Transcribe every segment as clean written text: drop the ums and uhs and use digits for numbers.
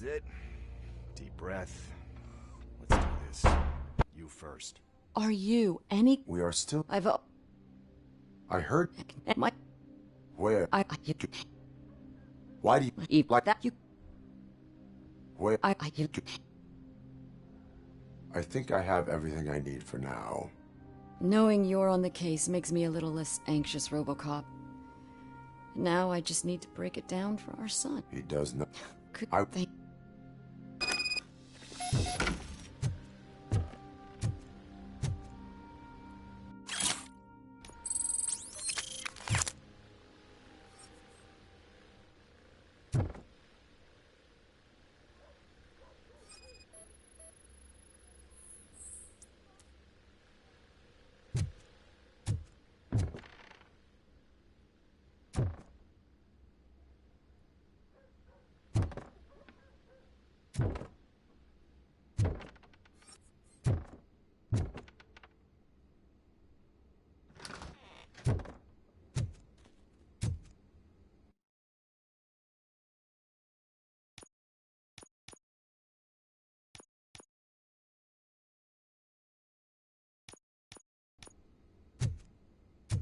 it. Deep breath. Let's do this. You first. Are you any... We are still... I heard... My... Where? You... Why do you... Eat like that, you... Where? You... I think I have everything I need for now. Knowing you're on the case makes me a little less anxious, Robocop. Now I just need to break it down for our son. He does not... Could I... they...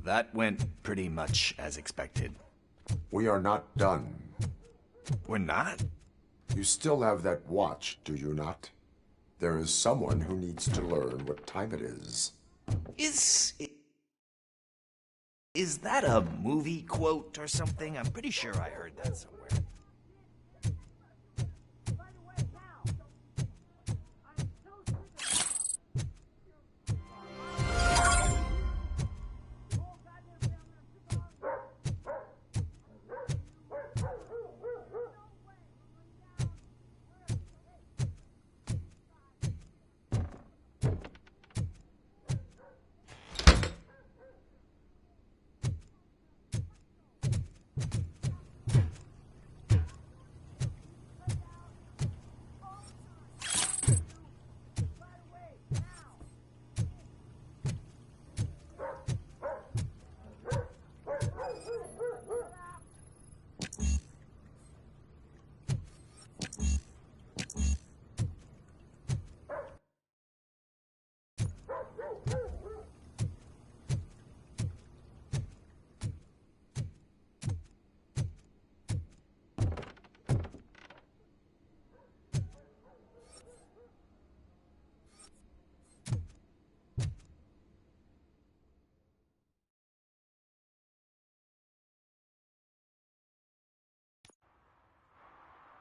That went pretty much as expected. We are not done. We're not? You still have that watch, do you not? There is someone who needs to learn what time it is. Is that a movie quote or something? I'm pretty sure I heard that somewhere.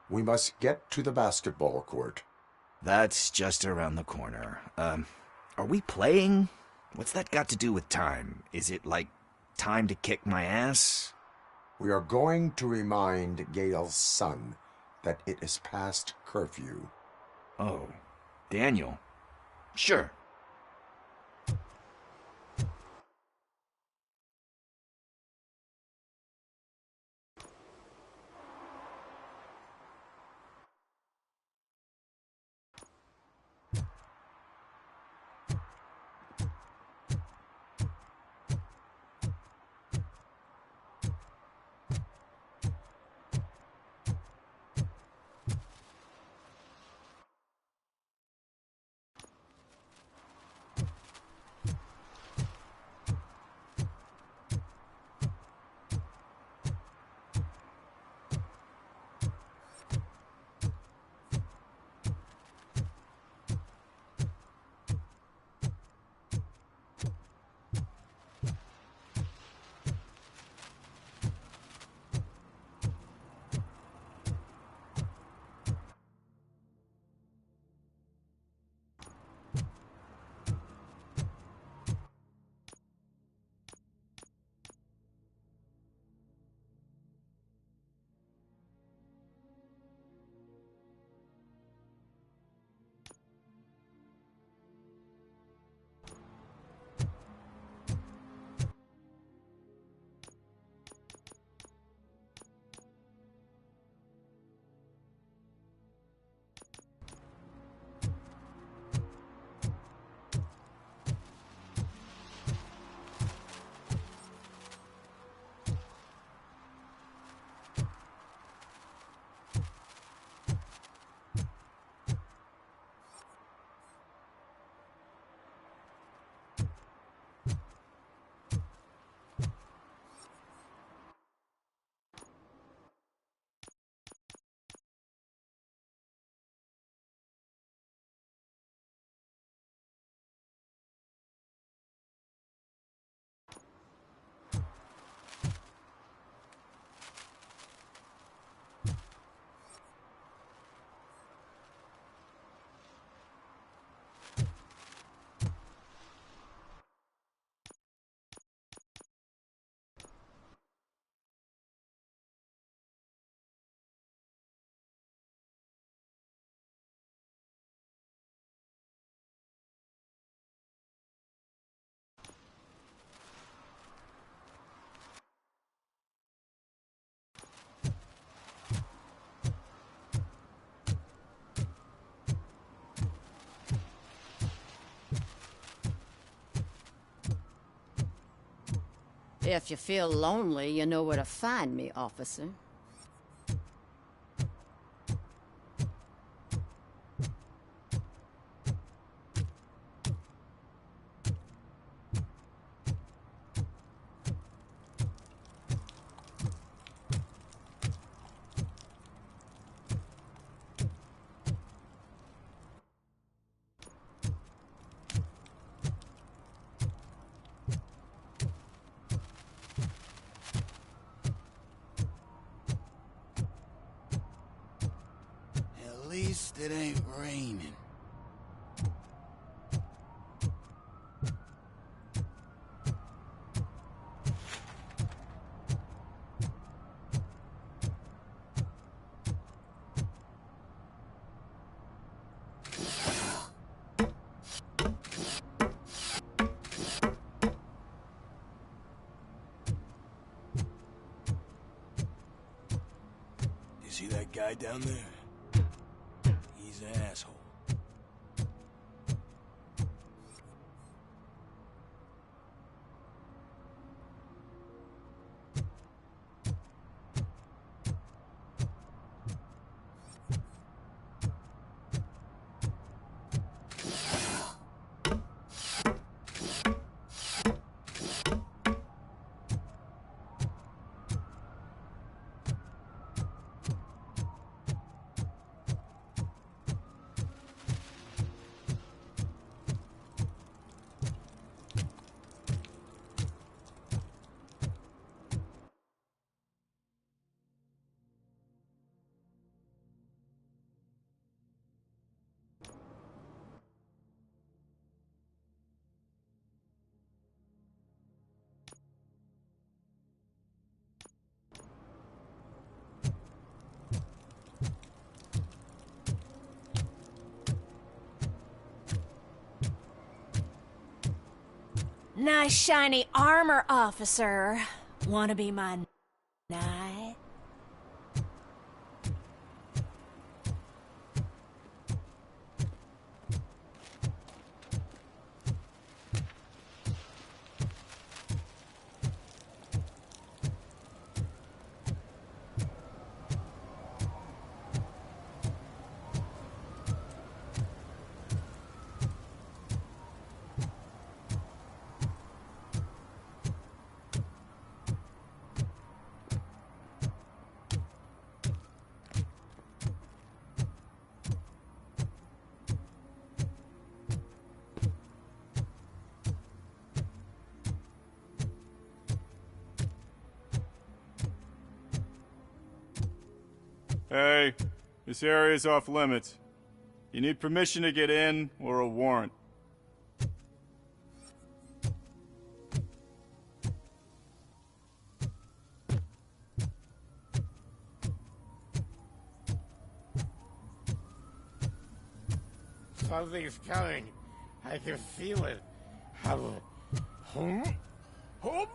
We must get to the basketball court. That's just around the corner. Are we playing? What's that got to do with time? Is it like time to kick my ass? We are going to remind Gail's son that it is past curfew. Oh, Daniel. Sure. If you feel lonely, you know where to find me, officer. At least it ain't raining. You see that guy down there? He's an asshole. Nice shiny armor, officer. Wanna be my knight? Hey, this area is off limits. You need permission to get in or a warrant. Something's coming. I can feel it. Hum? Hum?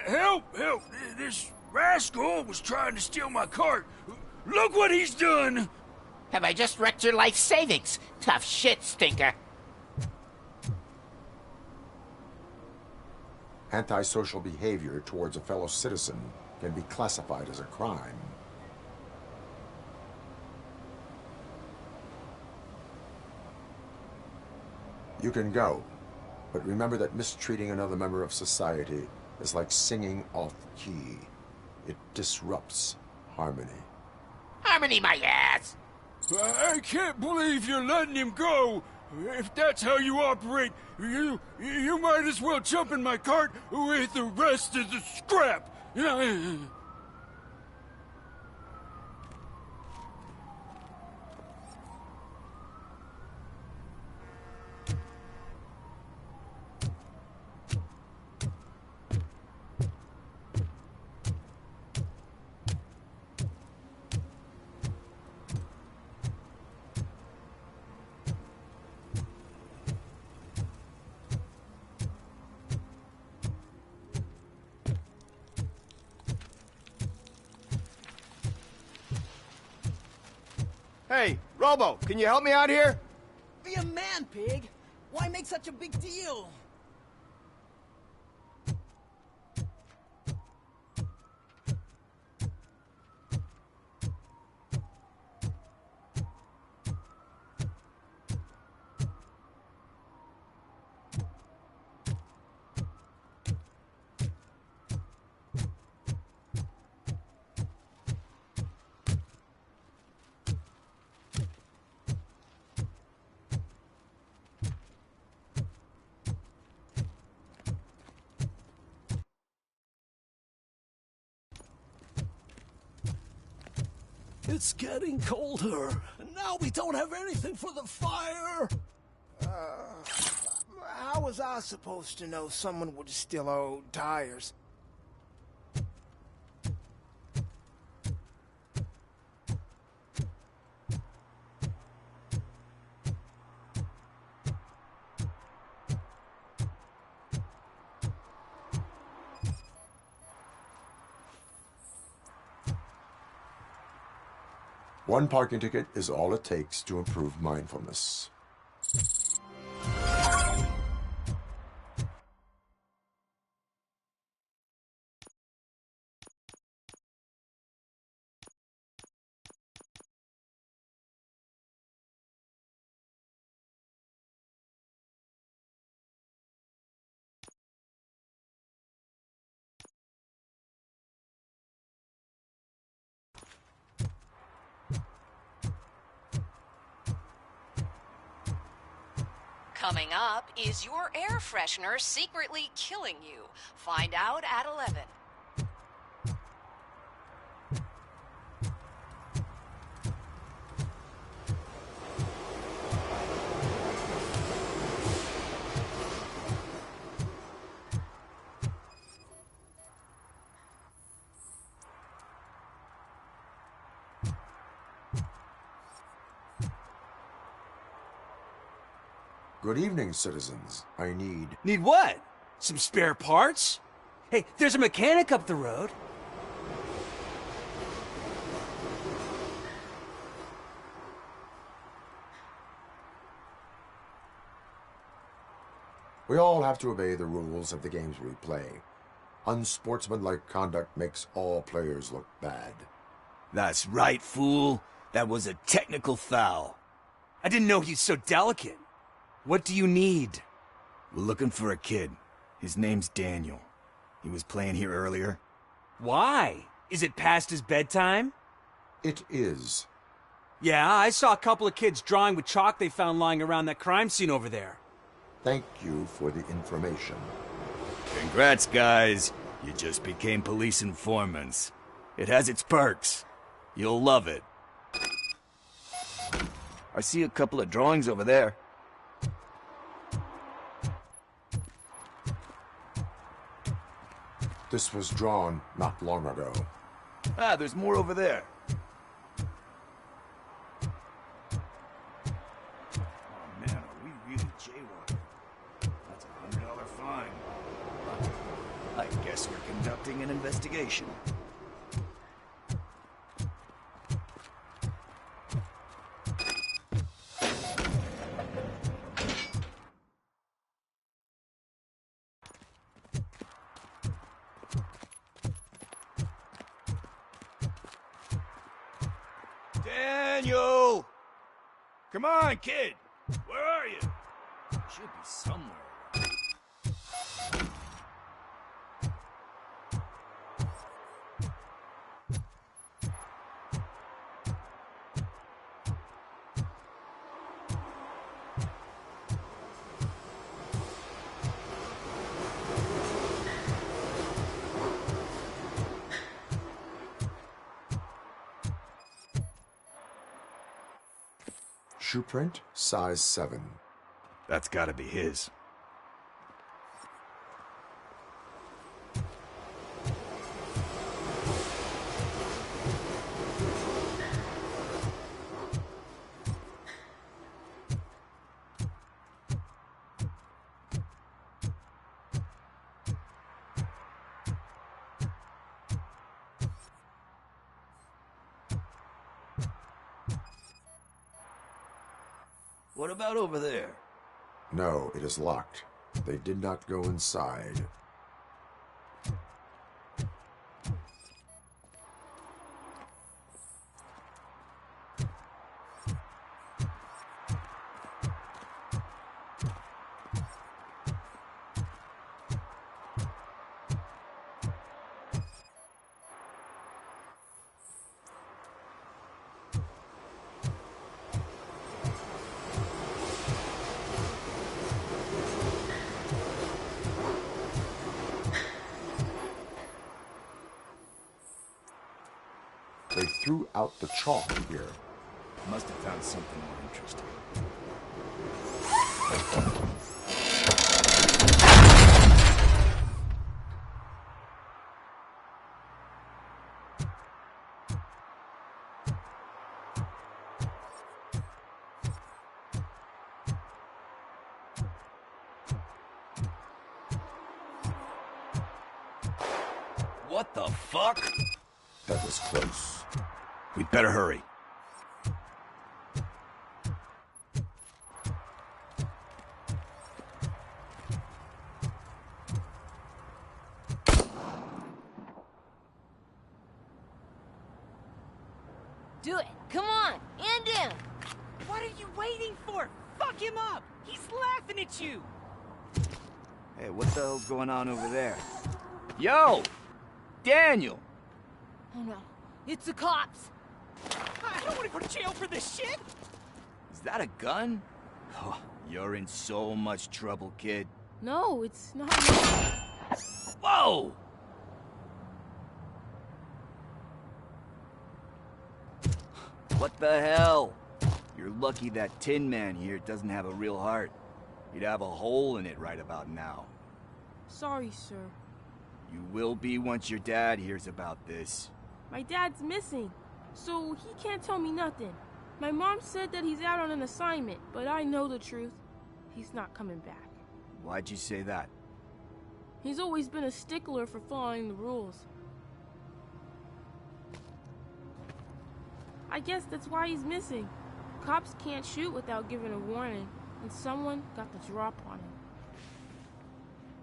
Help! Help! This rascal was trying to steal my cart. Look what he's done! Have I just wrecked your life savings? Tough shit, stinker. Antisocial behavior towards a fellow citizen can be classified as a crime. You can go, but remember that mistreating another member of society is like singing off key. It disrupts Harmony. Harmony my ass! I can't believe you're letting him go. If that's how you operate, you might as well jump in my cart with the rest of the scrap. Hey, Robo, can you help me out here? Be a man, pig! Why make such a big deal? It's getting colder, and now we don't have anything for the fire. How was I supposed to know someone would steal our old tires? One parking ticket is all it takes to improve mindfulness. Coming up, is your air freshener secretly killing you? Find out at 11. Good evening, citizens. I need... Need what? Some spare parts? Hey, there's a mechanic up the road. We all have to obey the rules of the games we play. Unsportsmanlike conduct makes all players look bad. That's right, fool. That was a technical foul. I didn't know he's so delicate. What do you need? We're looking for a kid. His name's Daniel. He was playing here earlier. Why? Is it past his bedtime? It is. Yeah, I saw a couple of kids drawing with chalk they found lying around that crime scene over there. Thank you for the information. Congrats, guys. You just became police informants. It has its perks. You'll love it. I see a couple of drawings over there. This was drawn not long ago. Ah, there's more over there. Oh man, are we really jaywalking? That's a $100 fine. I guess we're conducting an investigation. Daniel! Come on, kid! Where are you? You should be somewhere. Shoe print, size 7. That's gotta be his. What about over there? No, it is locked. They did not go inside. They threw out the chalk here. Must have found something more interesting. What the fuck? That was close. We'd better hurry. Do it. Come on. End him. What are you waiting for? Fuck him up. He's laughing at you. Hey, what the hell's going on over there? Yo! Daniel! Oh no. It's the cops. I don't want to go to jail for this shit. Is that a gun? Oh, you're in so much trouble, kid. No, it's not. Whoa! What the hell? You're lucky that Tin Man here doesn't have a real heart. He'd have a hole in it right about now. Sorry, sir. You will be once your dad hears about this. My dad's missing, so he can't tell me nothing. My mom said that he's out on an assignment, but I know the truth. He's not coming back. Why'd you say that? He's always been a stickler for following the rules. I guess that's why he's missing. Cops can't shoot without giving a warning, and someone got the drop on him.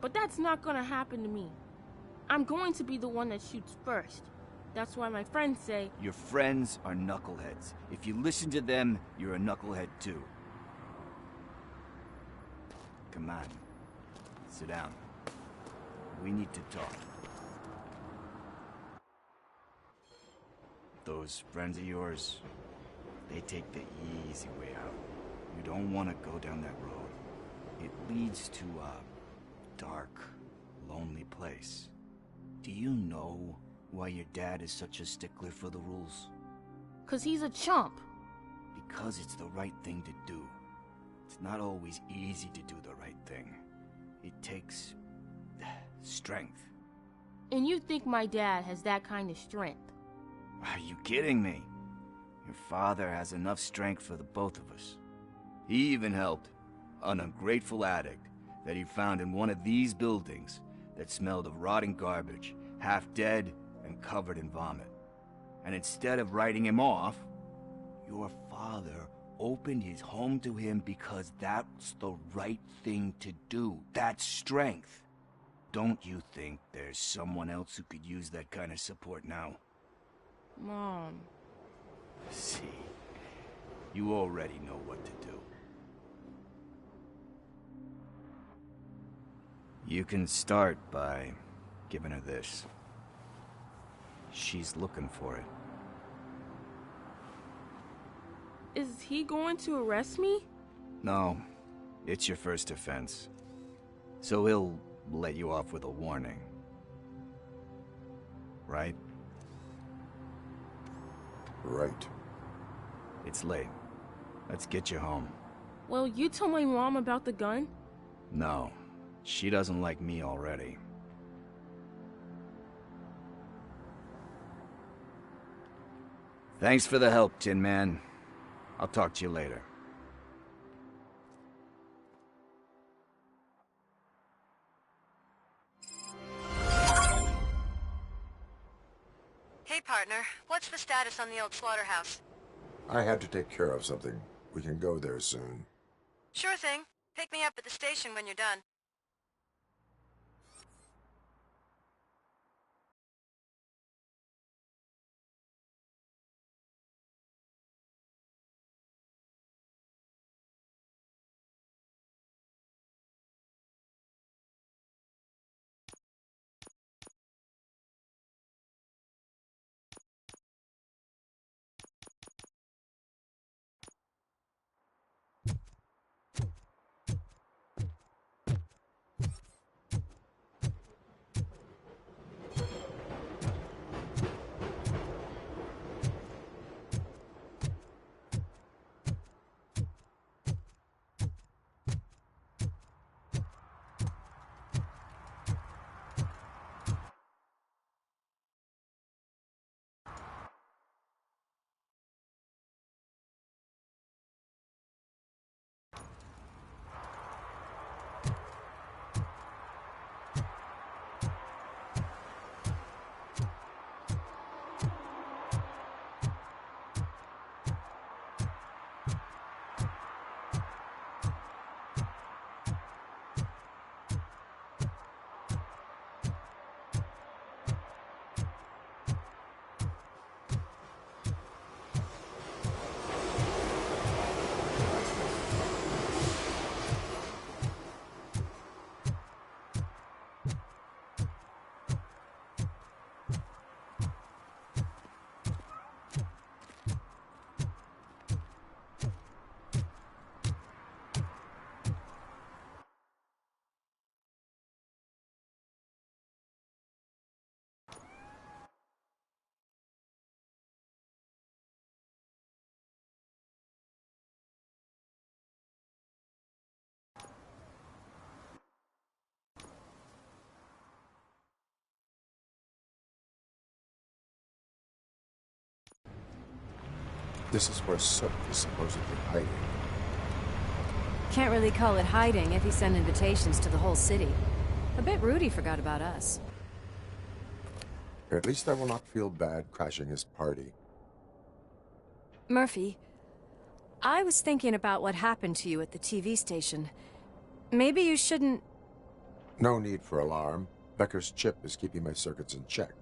But that's not gonna happen to me. I'm going to be the one that shoots first. That's why my friends say... Your friends are knuckleheads. If you listen to them, you're a knucklehead too. Come on. Sit down. We need to talk. Those friends of yours, they take the easy way out. You don't want to go down that road. It leads to a dark, lonely place. Do you know why your dad is such a stickler for the rules? 'Cause he's a chump. Because it's the right thing to do. It's not always easy to do the right thing. It takes strength. And you think my dad has that kind of strength? Are you kidding me? Your father has enough strength for the both of us. He even helped an ungrateful addict that he found in one of these buildings that smelled of rotting garbage, half dead and covered in vomit. And instead of writing him off, your father opened his home to him because that's the right thing to do. That's strength. Don't you think there's someone else who could use that kind of support now? Mom. See, you already know what to do. You can start by giving her this. She's looking for it. Is he going to arrest me? No, it's your first offense. So he'll let you off with a warning. Right? Right. It's late. Let's get you home. Well, you told my mom about the gun? No, she doesn't like me already. Thanks for the help, Tin Man. I'll talk to you later. Hey, partner. What's the status on the old slaughterhouse? I had to take care of something. We can go there soon. Sure thing. Pick me up at the station when you're done. This is where Soap is supposedly hiding. Can't really call it hiding if he sent invitations to the whole city. A bit rude he forgot about us. At least I will not feel bad crashing his party. Murphy, I was thinking about what happened to you at the TV station. Maybe you shouldn't... No need for alarm. Becker's chip is keeping my circuits in check.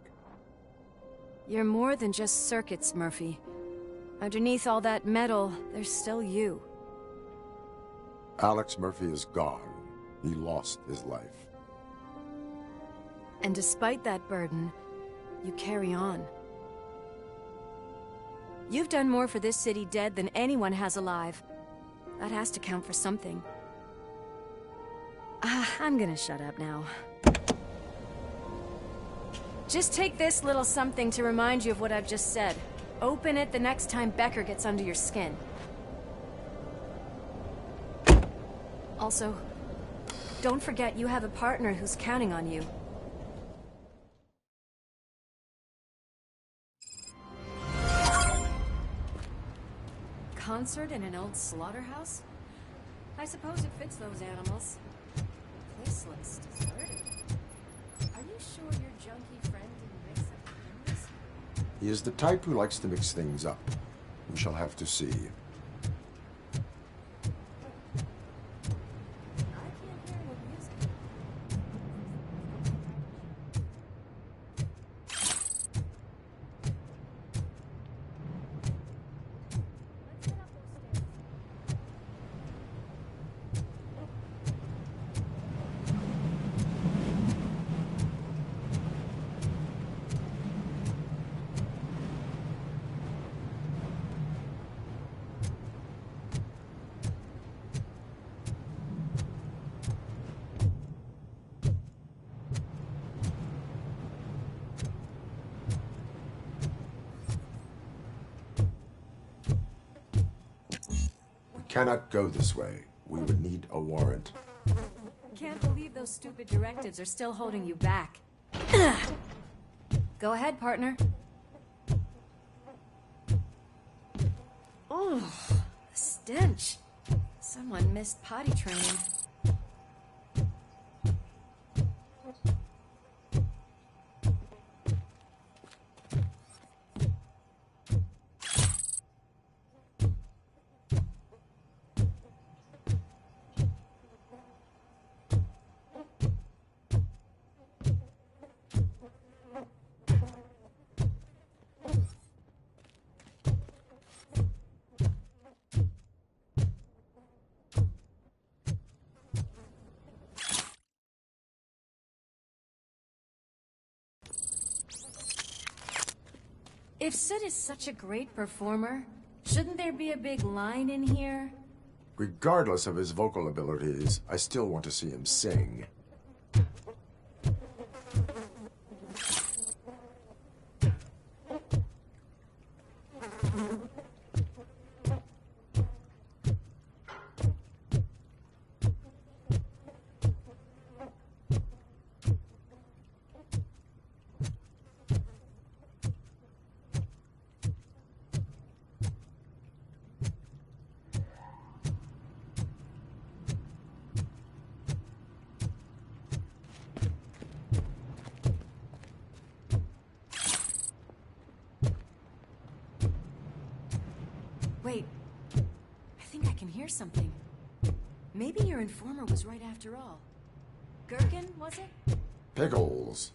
You're more than just circuits, Murphy. Underneath all that metal, there's still you. Alex Murphy is gone. He lost his life. And despite that burden, you carry on. You've done more for this city dead than anyone has alive. That has to count for something. I'm gonna shut up now. Just take this little something to remind you of what I've just said. Open it the next time Becker gets under your skin. Also, don't forget you have a partner who's counting on you. Concert in an old slaughterhouse? I suppose it fits those animals. The place looks deserted. Are you sure your junkie friend didn't mix up the numbers? He is the type who likes to mix things up. We shall have to see. cannot go this way. We would need a warrant. Can't believe those stupid directives are still holding you back. Go ahead, partner. Oh, the stench. Someone missed potty training. If Sid is such a great performer, shouldn't there be a big line in here? Regardless of his vocal abilities, I still want to see him sing. Wait, I think I can hear something. Maybe your informer was right after all. Gherkin, was it? Pickles.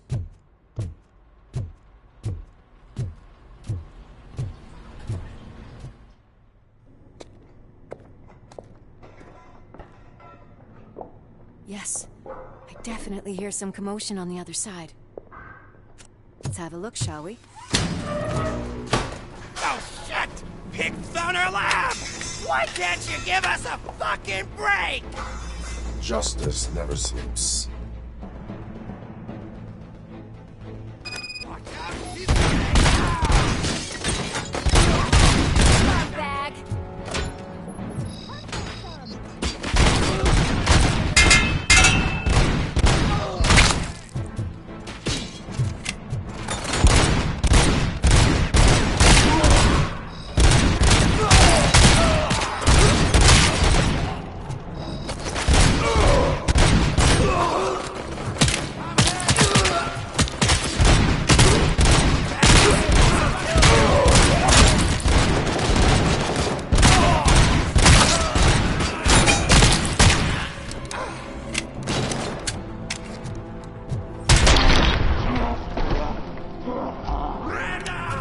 Yes, I definitely hear some commotion on the other side. Let's have a look, shall we? Oh, shit! Pig's on her lap! Why can't you give us a fucking break? Justice never sleeps. Bag!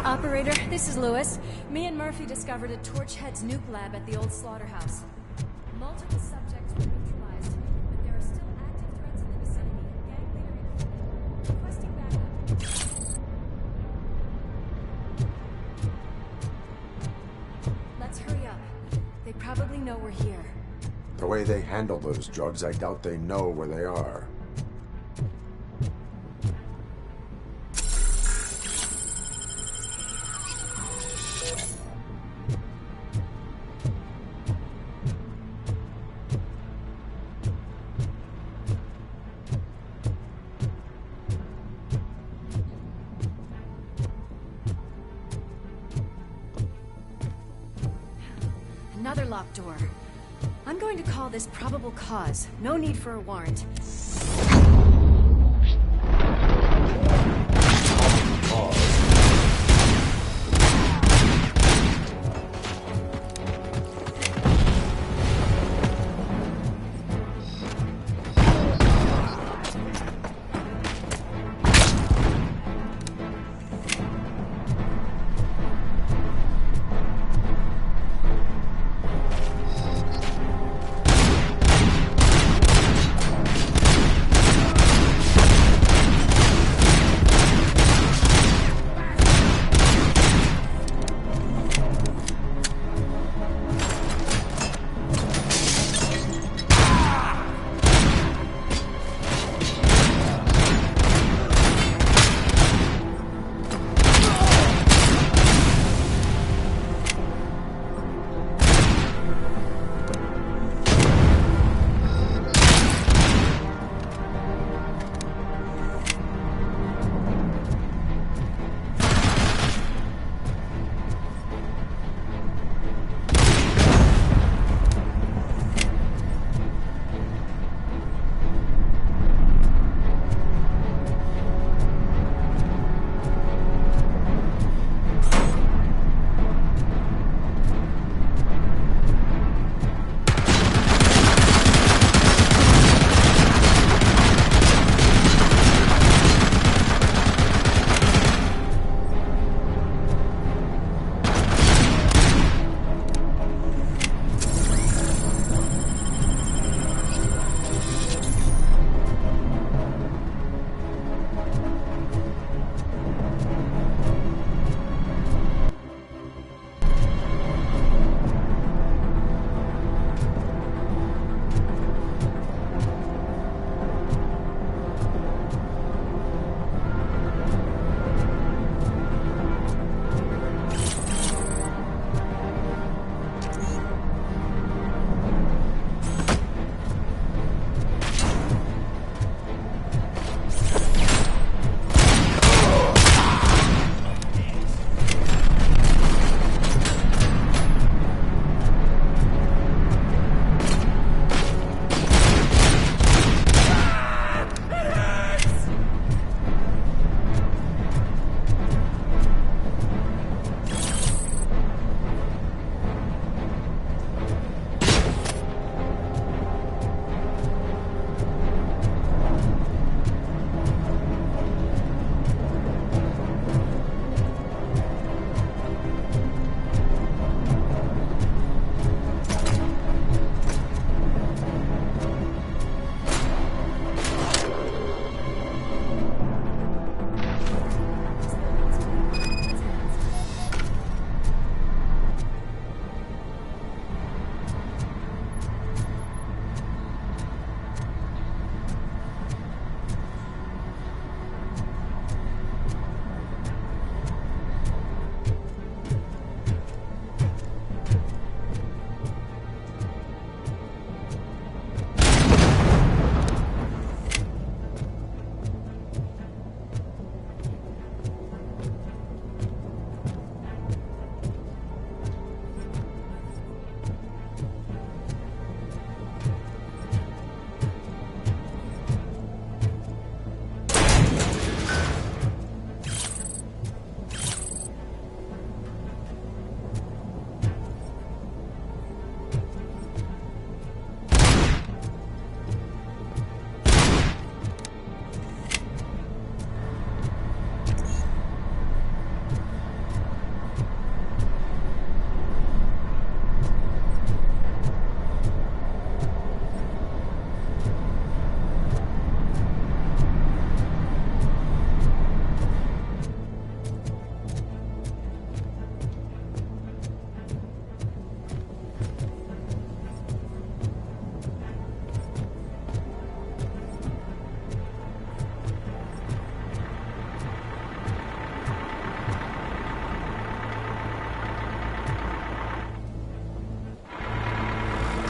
Operator, this is Lewis. Me and Murphy discovered a Torchhead's nuke lab at the old slaughterhouse. Multiple subjects were neutralized, but there are still active threats in the vicinity. Gang leader included. Requesting backup. Let's hurry up. They probably know we're here. The way they handle those drugs, I doubt they know where they are. Another locked door. I'm going to call this probable cause. No need for a warrant.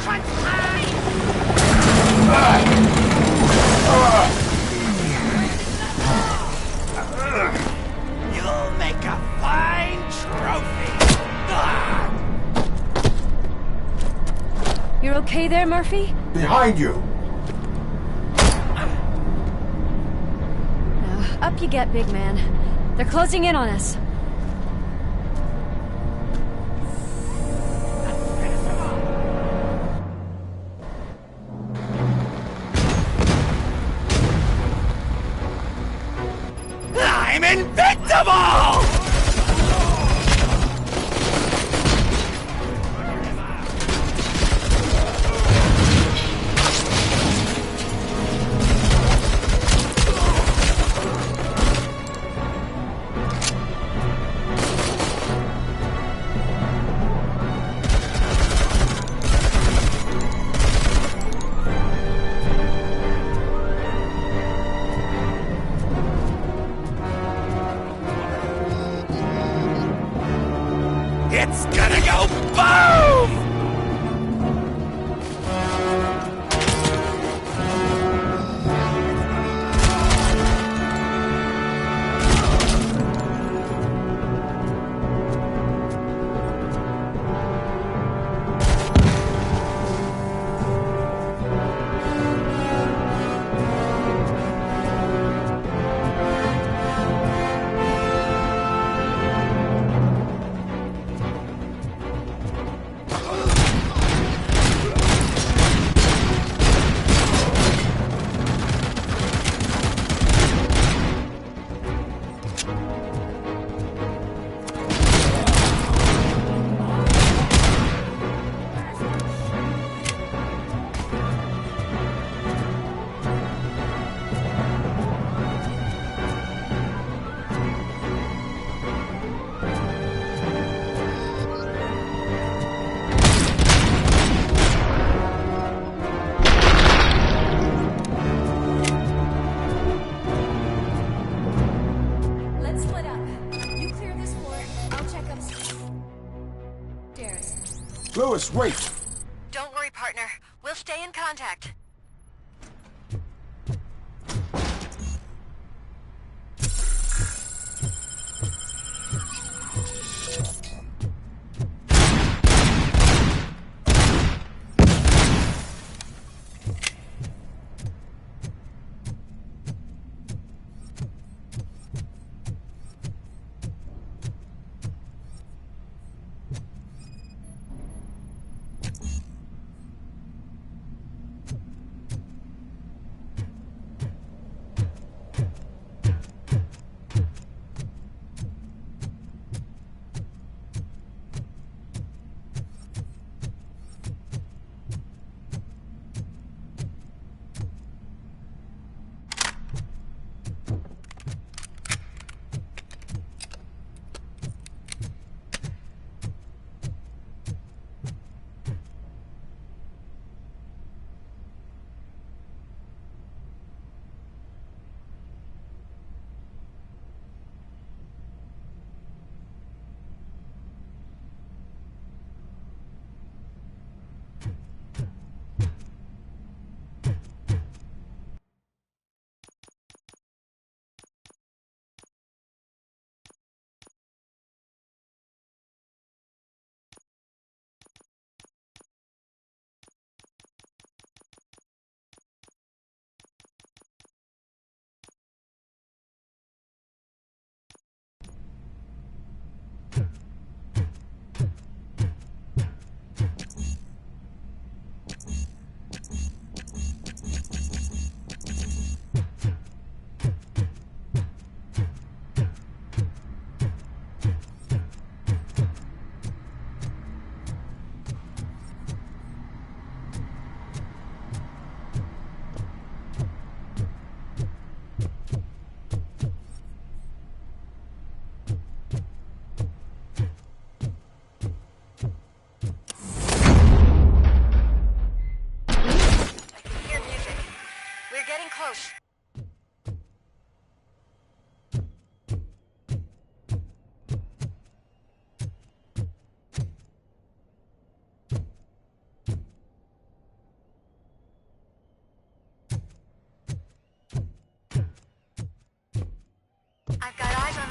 crunch time! You'll make a fine trophy! You're okay there, Murphy? Behind you! Up you get, big man. They're closing in on us. I'm invincible! It's gonna go boom! Let's split up. You clear this floor, I'll check upstairs. Lewis, wait! Don't worry, partner. We'll stay in contact.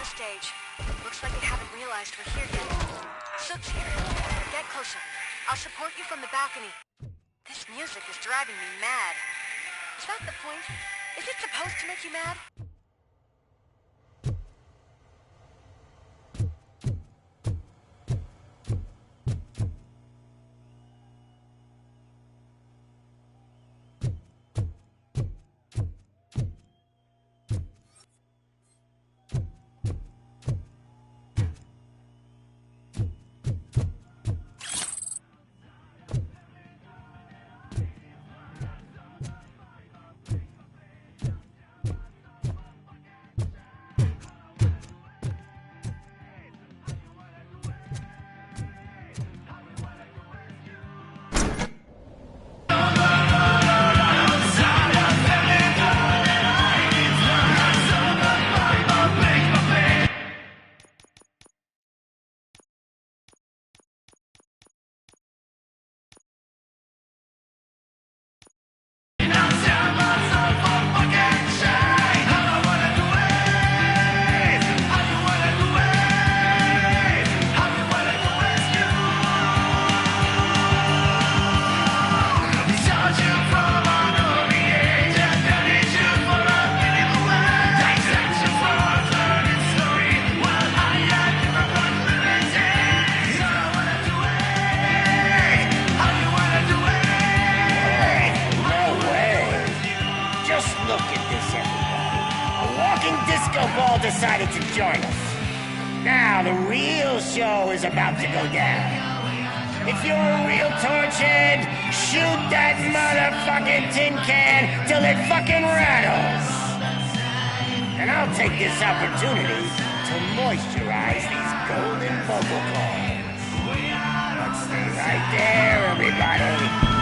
the stage. Looks like they haven't realized we're here yet. Sook's here. Get closer. I'll support you from the balcony. This music is driving me mad. Is that the point? Is it supposed to make you mad? Decided to join us. Now the real show is about to go down. If you're a real torchhead, shoot that motherfucking tin can till it fucking rattles. And I'll take this opportunity to moisturize these golden vocal cords. Let's stay right there, everybody.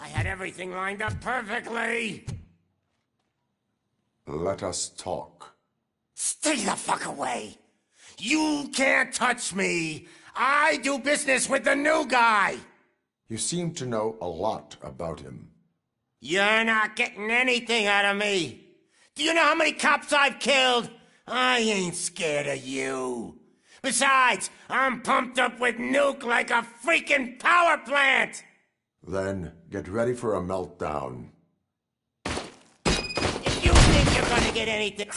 I had everything lined up perfectly. Let us talk. Stay the fuck away. You can't touch me. I do business with the new guy. You seem to know a lot about him. You're not getting anything out of me. Do you know how many cops I've killed? I ain't scared of you. Besides, I'm pumped up with nuke like a freaking power plant. Then get ready for a meltdown. If you think you're gonna get anything...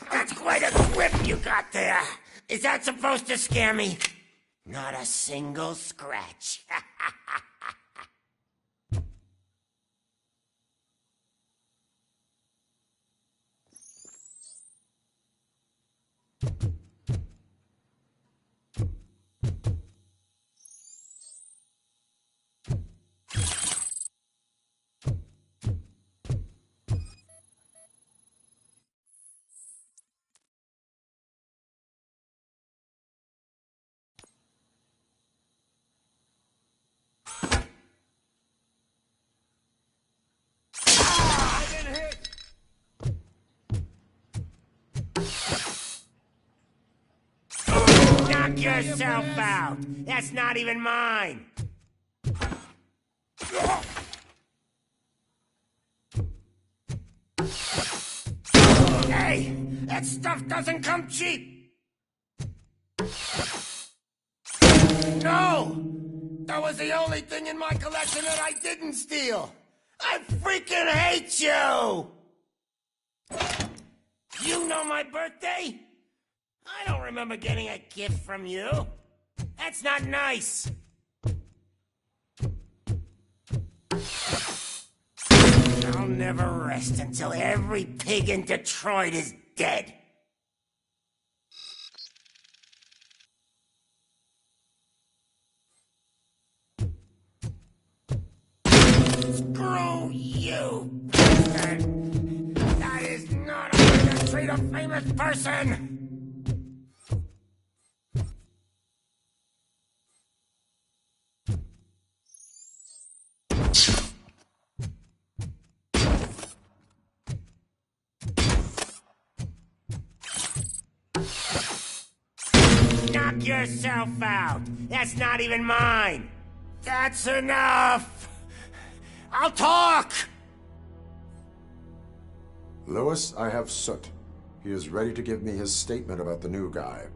That's quite a grip you got there. Is that supposed to scare me? Not a single scratch. Knock yourself out. That's not even mine. Hey, that stuff doesn't come cheap. No! That was the only thing in my collection that I didn't steal. I freaking hate you! You know my birthday? I don't remember getting a gift from you. That's not nice. I'll never rest until every pig in Detroit is dead. Screw you, bastard! That is not a way to treat a famous person! Knock yourself out. That's not even mine. That's enough. I'll talk. Lewis, I have Soot. He is ready to give me his statement about the new guy.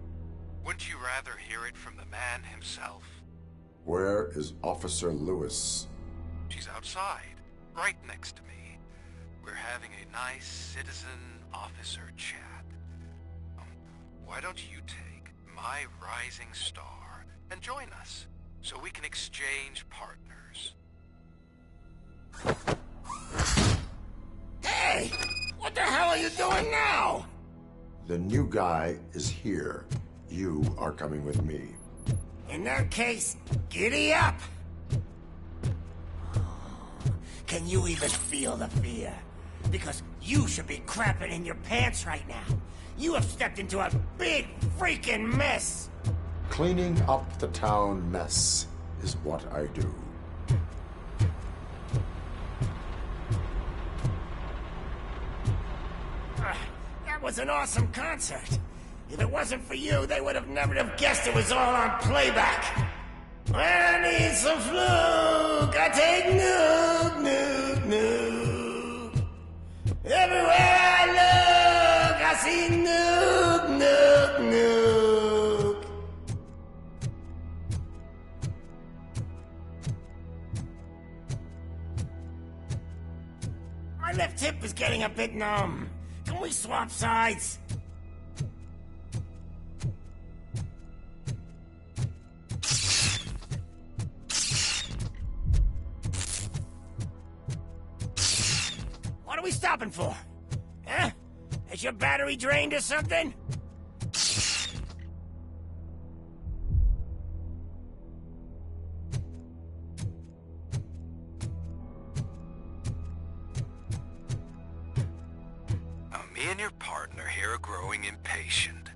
Wouldn't you rather hear it from the man himself? Where is Officer Lewis? She's outside, right next to me. We're having a nice citizen-officer chat. Why don't you take my rising star and join us, so we can exchange partners? Hey! What the hell are you doing now? The new guy is here. You are coming with me. In that case, giddy up! Can you even feel the fear? Because you should be crapping in your pants right now. You have stepped into a big freaking mess! Cleaning up the town mess is what I do. That was an awesome concert. If it wasn't for you, they would have never have guessed it was all on playback. When I need some fluke, I take nuke, nuke, nuke. Everywhere I look, I see nuke, nuke, nuke. My left hip is getting a bit numb. Can we swap sides? What are we stopping for? Huh? Is your battery drained or something? Me and your partner here are growing impatient.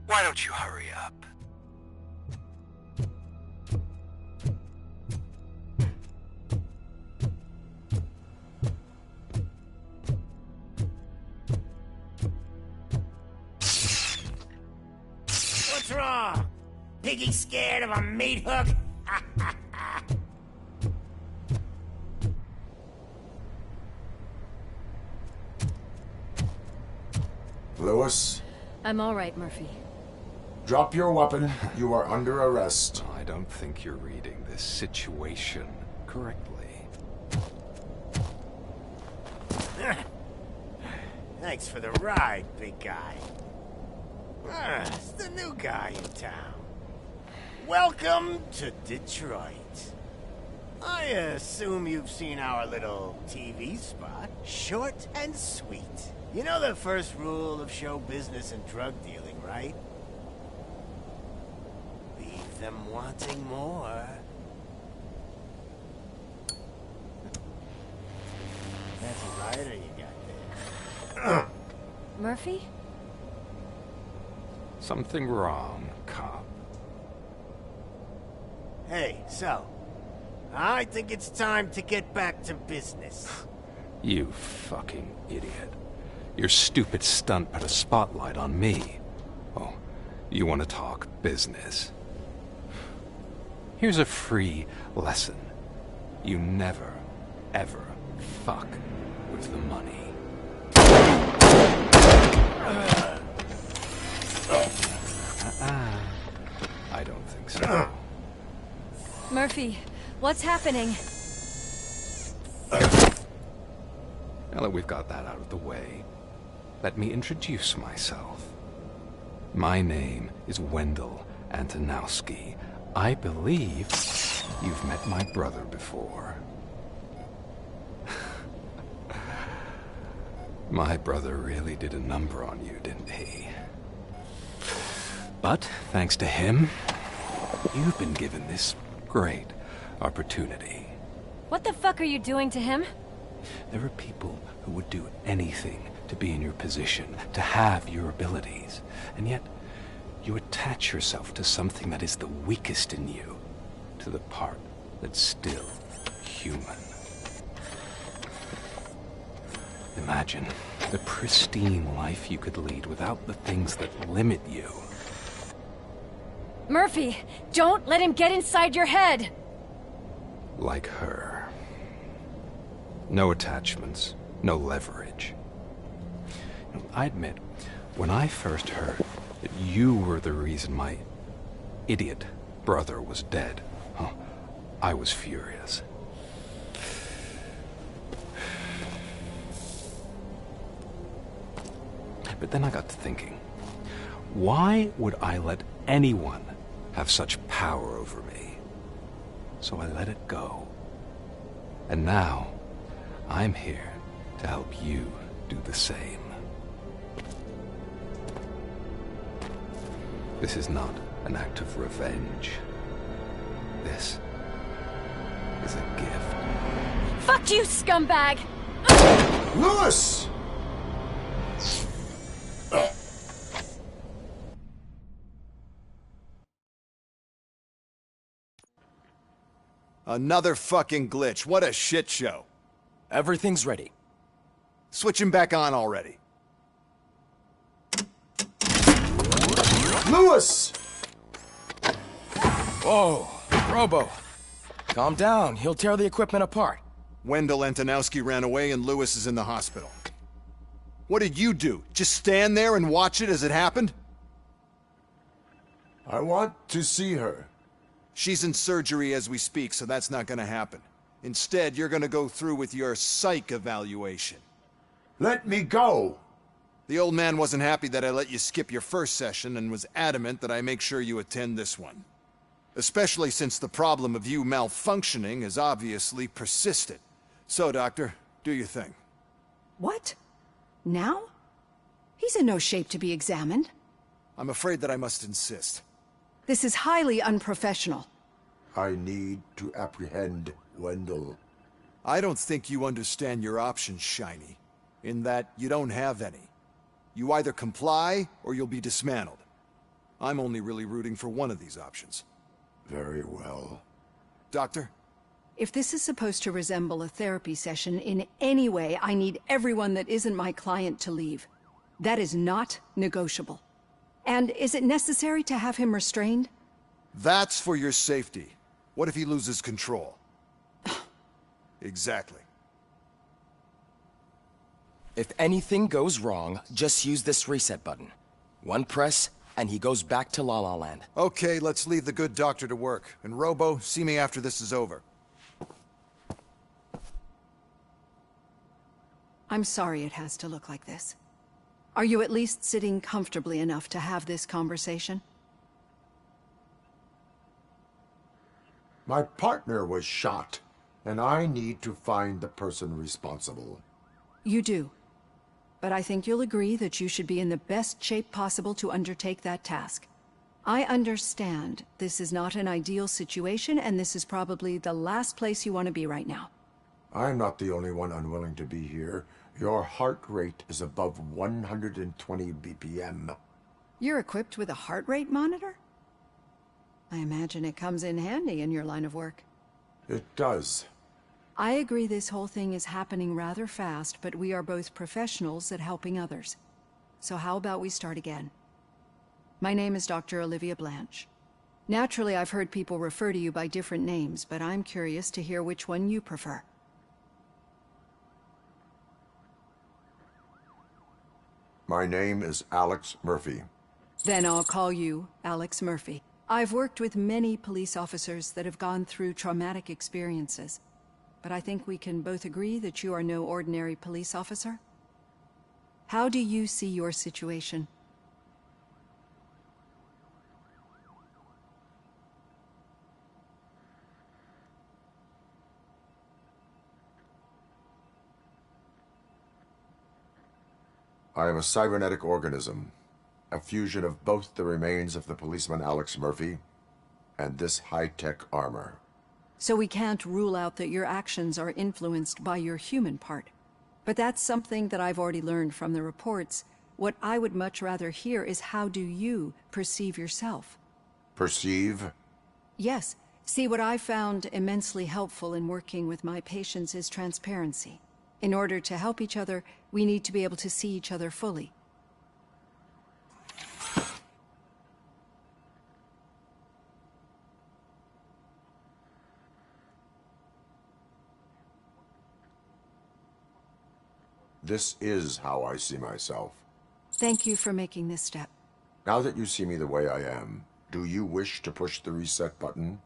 Why don't you hurry up? piggy scared of a meat hook? Lewis, I'm all right, Murphy. drop your weapon. You are under arrest. I don't think you're reading this situation correctly. Thanks for the ride, big guy. It's the new guy in town. Welcome to Detroit. I assume you've seen our little TV spot. Short and sweet. You know the first rule of show business and drug dealing, right? Leave them wanting more. That's a rider you got there. Murphy? Something wrong, cop. Hey, so, I think it's time to get back to business. You fucking idiot. Your stupid stunt put a spotlight on me. Oh, you want to talk business? Here's a free lesson. You never, ever fuck with the money. I don't think so. Murphy, what's happening? Now that we've got that out of the way, let me introduce myself. My name is Wendell Antonowski. I believe you've met my brother before. My brother really did a number on you, didn't he? But thanks to him, you've been given this great opportunity. What the fuck are you doing to him? There are people who would do anything to be in your position, to have your abilities, and yet you attach yourself to something that is the weakest in you, to the part that's still human. Imagine the pristine life you could lead without the things that limit you. Murphy, don't let him get inside your head! Like her. No attachments, no leverage. I admit, when I first heard that you were the reason my idiot brother was dead, I was furious. But then I got to thinking, why would I let anyone have such power over me? So I let it go. And now, I'm here to help you do the same. This is not an act of revenge. This is a gift. Fuck you, scumbag! Lewis! Another fucking glitch. What a shit show. Everything's ready. Switch him back on already. Lewis! Whoa, Robo. Calm down. He'll tear the equipment apart. Wendell Antonowski ran away and Lewis is in the hospital. What did you do? Just stand there and watch it as it happened? I want to see her. She's in surgery as we speak, so that's not gonna happen. Instead, you're gonna go through with your psych evaluation. Let me go! The old man wasn't happy that I let you skip your first session and was adamant that I make sure you attend this one. Especially since the problem of you malfunctioning has obviously persisted. So, Doctor, do your thing. What? Now? He's in no shape to be examined. I'm afraid that I must insist. This is highly unprofessional. I need to apprehend Wendell. I don't think you understand your options, Shiny. In that you don't have any. You either comply, or you'll be dismantled. I'm only really rooting for one of these options. Very well. Doctor? If this is supposed to resemble a therapy session in any way, I need everyone that isn't my client to leave. That is not negotiable. And is it necessary to have him restrained? That's for your safety. What if he loses control? Exactly. If anything goes wrong, just use this reset button. One press, and he goes back to La La Land. Okay, let's leave the good doctor to work. And Robo, see me after this is over. I'm sorry it has to look like this. Are you at least sitting comfortably enough to have this conversation? My partner was shot, and I need to find the person responsible. You do. But I think you'll agree that you should be in the best shape possible to undertake that task. I understand this is not an ideal situation, and this is probably the last place you want to be right now. I'm not the only one unwilling to be here. Your heart rate is above 120 BPM. You're equipped with a heart rate monitor? I imagine it comes in handy in your line of work. It does. I agree this whole thing is happening rather fast, but we are both professionals at helping others. So how about we start again? My name is Dr. Olivia Blanche. Naturally, I've heard people refer to you by different names, but I'm curious to hear which one you prefer. My name is Alex Murphy. Then I'll call you Alex Murphy. I've worked with many police officers that have gone through traumatic experiences, but I think we can both agree that you are no ordinary police officer. How do you see your situation? I am a cybernetic organism, a fusion of both the remains of the policeman Alex Murphy and this high-tech armor. So we can't rule out that your actions are influenced by your human part. But that's something that I've already learned from the reports. What I would much rather hear is how do you perceive yourself? Perceive? Yes. See, what I found immensely helpful in working with my patients is transparency. In order to help each other, we need to be able to see each other fully. This is how I see myself. Thank you for making this step. Now that you see me the way I am, do you wish to push the reset button?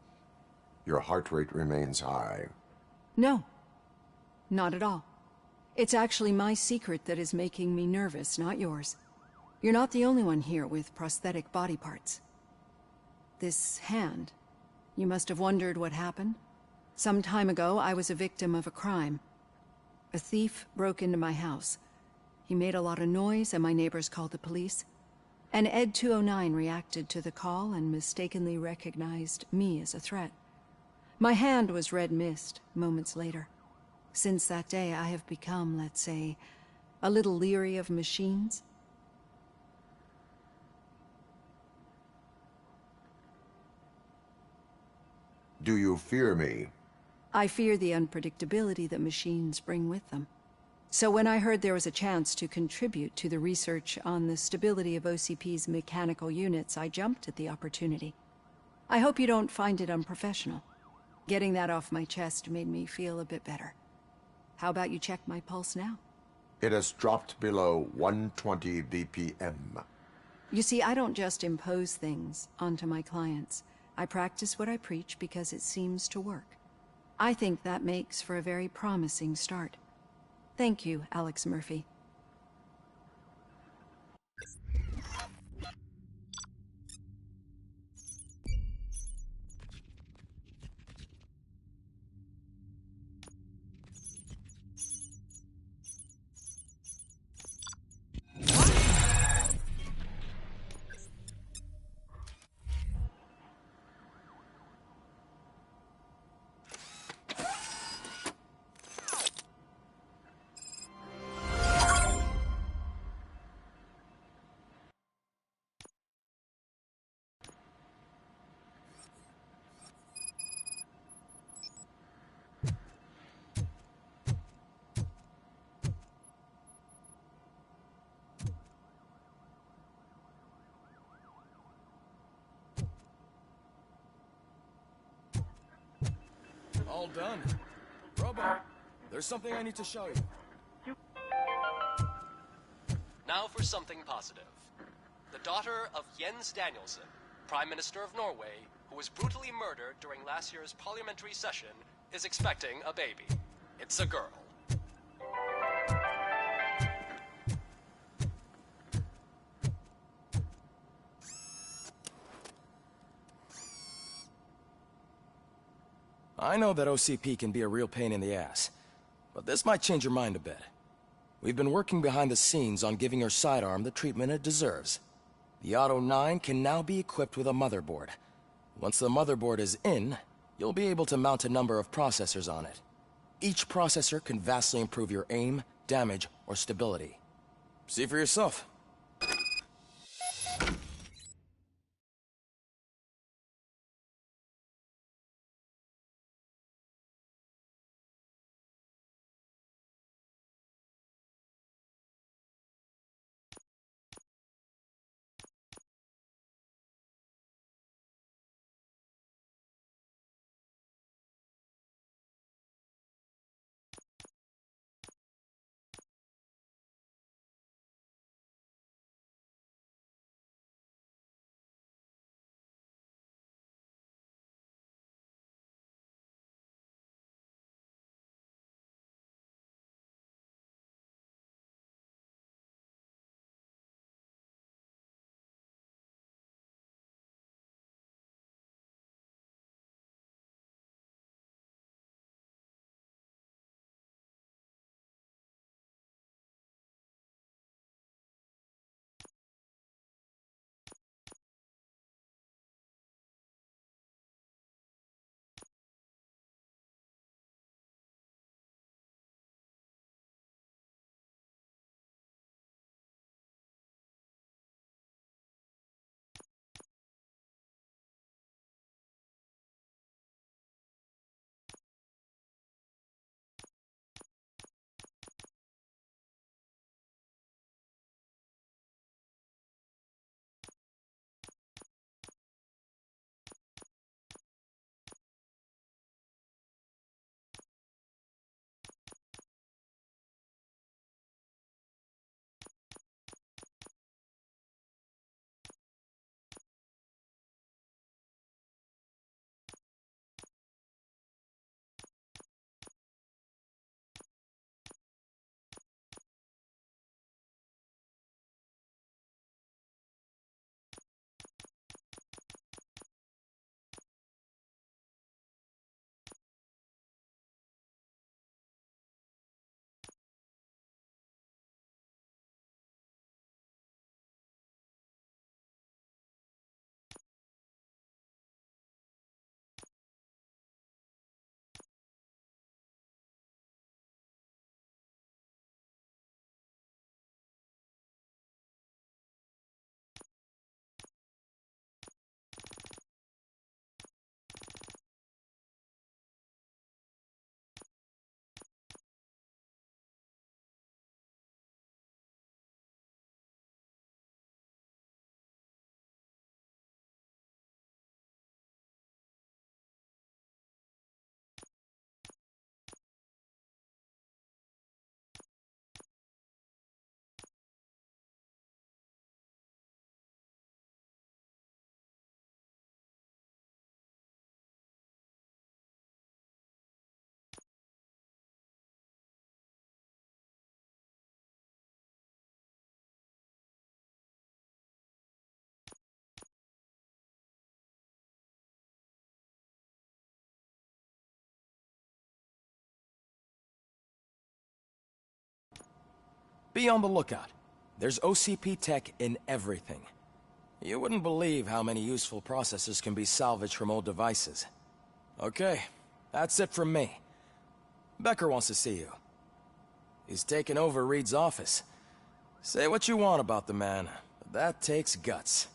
Your heart rate remains high. No, not at all. It's actually my secret that is making me nervous, not yours. You're not the only one here with prosthetic body parts. This hand, you must have wondered what happened. Some time ago, I was a victim of a crime. A thief broke into my house. He made a lot of noise and my neighbors called the police. And Ed 209 reacted to the call and mistakenly recognized me as a threat. My hand was red mist moments later. Since that day, I have become, let's say, a little leery of machines. Do you fear me? I fear the unpredictability that machines bring with them. So when I heard there was a chance to contribute to the research on the stability of OCP's mechanical units, I jumped at the opportunity. I hope you don't find it unprofessional. Getting that off my chest made me feel a bit better. How about you check my pulse now? It has dropped below 120 BPM. You see, I don't just impose things onto my clients. I practice what I preach because it seems to work. I think that makes for a very promising start. Thank you, Alex Murphy. All done. Robo, there's something I need to show you. Now for something positive. The daughter of Jens Danielson, Prime Minister of Norway, who was brutally murdered during last year's parliamentary session, is expecting a baby. It's a girl. I know that OCP can be a real pain in the ass, but this might change your mind a bit. We've been working behind the scenes on giving your sidearm the treatment it deserves. The Auto 9 can now be equipped with a motherboard. Once the motherboard is in, you'll be able to mount a number of processors on it. Each processor can vastly improve your aim, damage, or stability. See for yourself. Be on the lookout. There's OCP tech in everything. You wouldn't believe how many useful processors can be salvaged from old devices. Okay, that's it from me. Becker wants to see you. He's taken over Reed's office. Say what you want about the man, but that takes guts.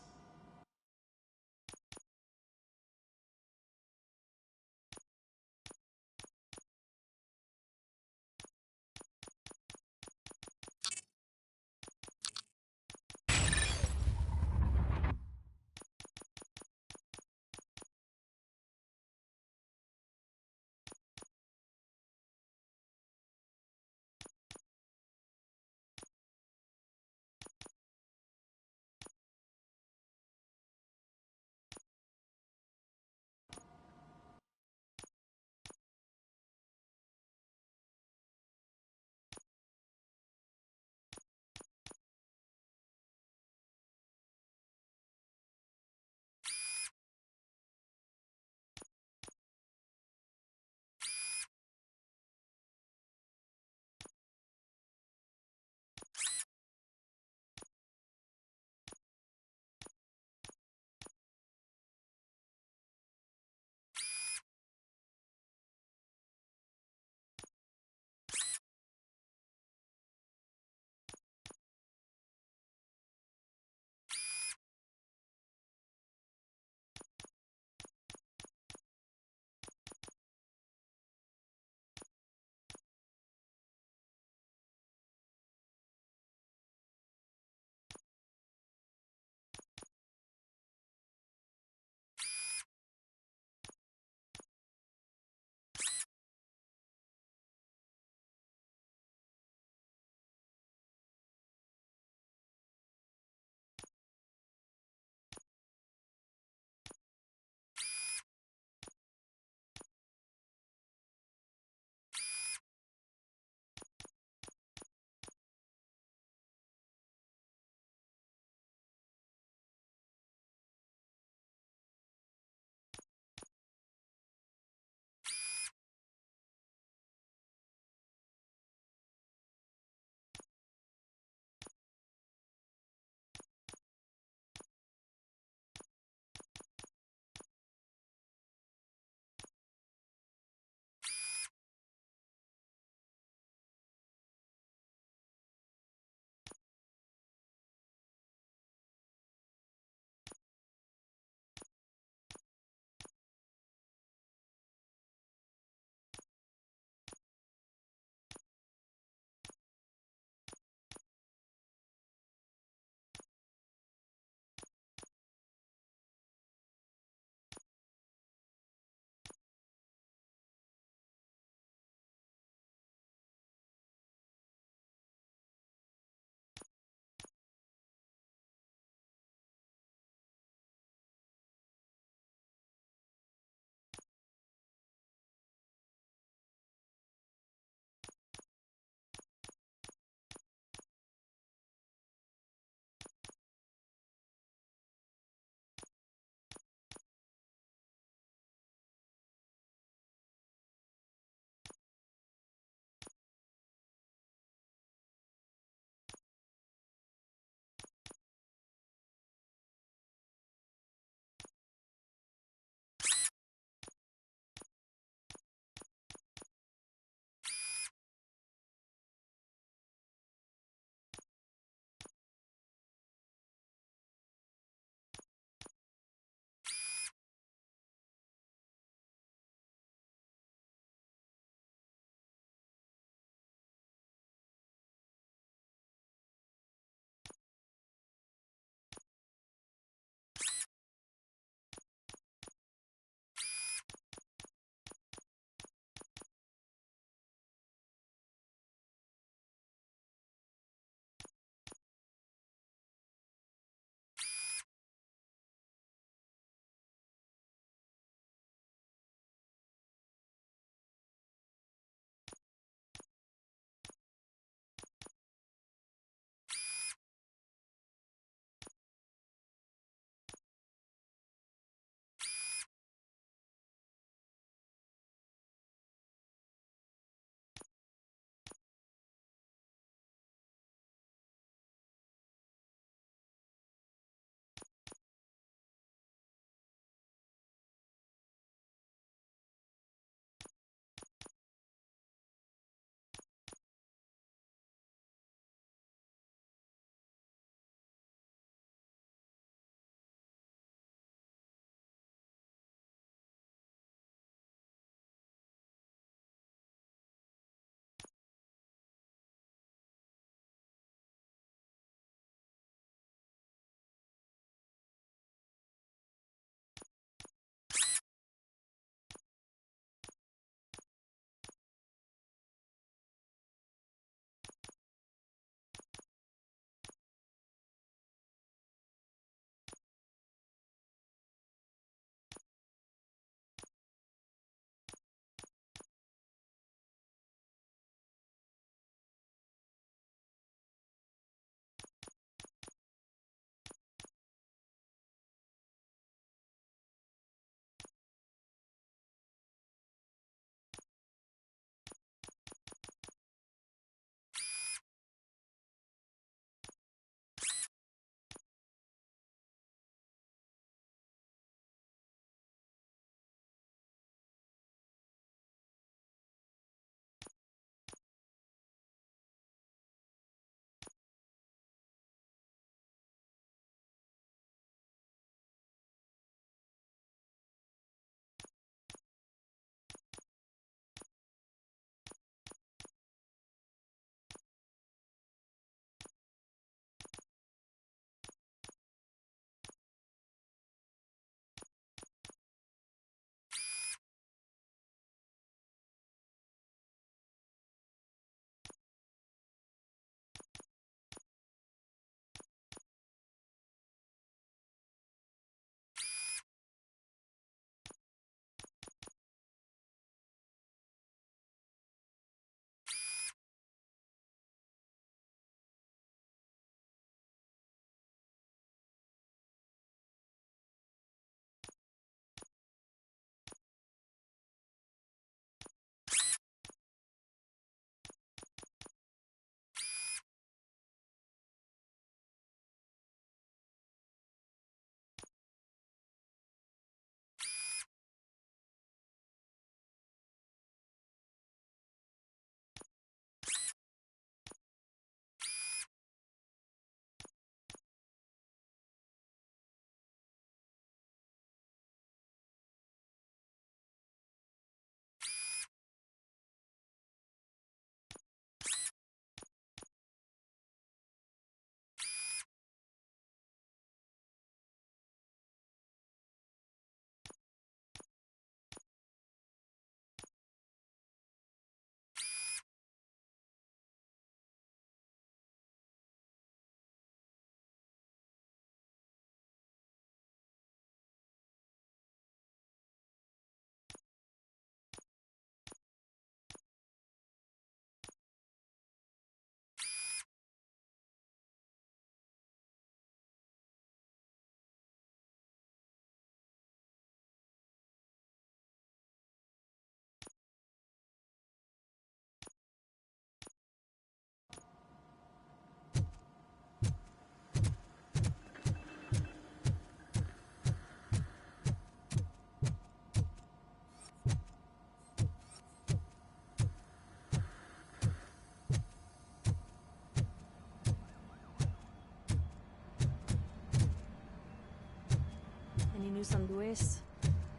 news on Luis?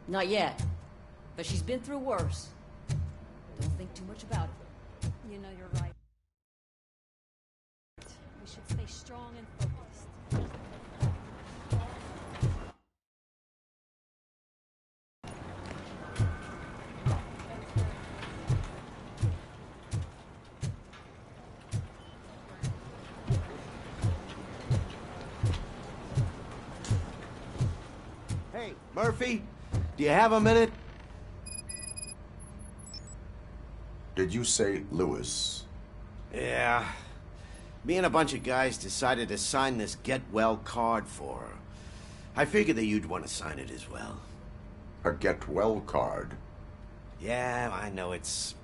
Not yet, but she's been through worse. Don't think too much about it. You know, you're right. We should stay strong and focused. Hey, Murphy, do you have a minute? Did you say Lewis? Yeah. Me and a bunch of guys decided to sign this get well card for her. I figured that you'd want to sign it as well. A get well card? Yeah, I know it's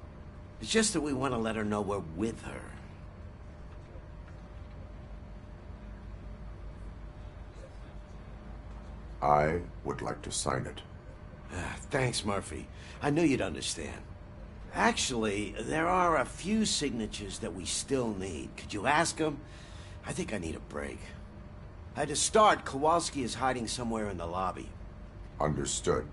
just that we want to let her know we're with her. I would like to sign it. Thanks, Murphy. I knew you'd understand. Actually, there are a few signatures that we still need. Could you ask them? I think I need a break. To start, Kowalski is hiding somewhere in the lobby. Understood.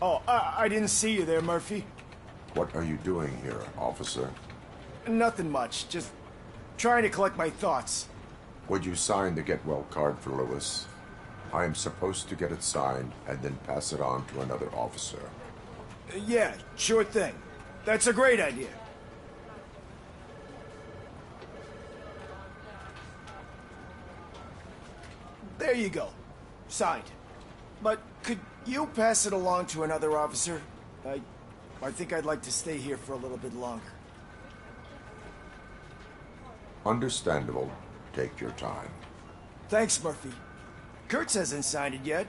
Oh, I didn't see you there, Murphy. What are you doing here, officer? Nothing much, just trying to collect my thoughts. Would you sign the get well card for Lewis? I am supposed to get it signed and then pass it on to another officer. Yeah, sure thing. That's a great idea. There you go. Signed. But could you pass it along to another officer? I think I'd like to stay here for a little bit longer. Understandable. Take your time. Thanks, Murphy. Kurtz hasn't signed it yet.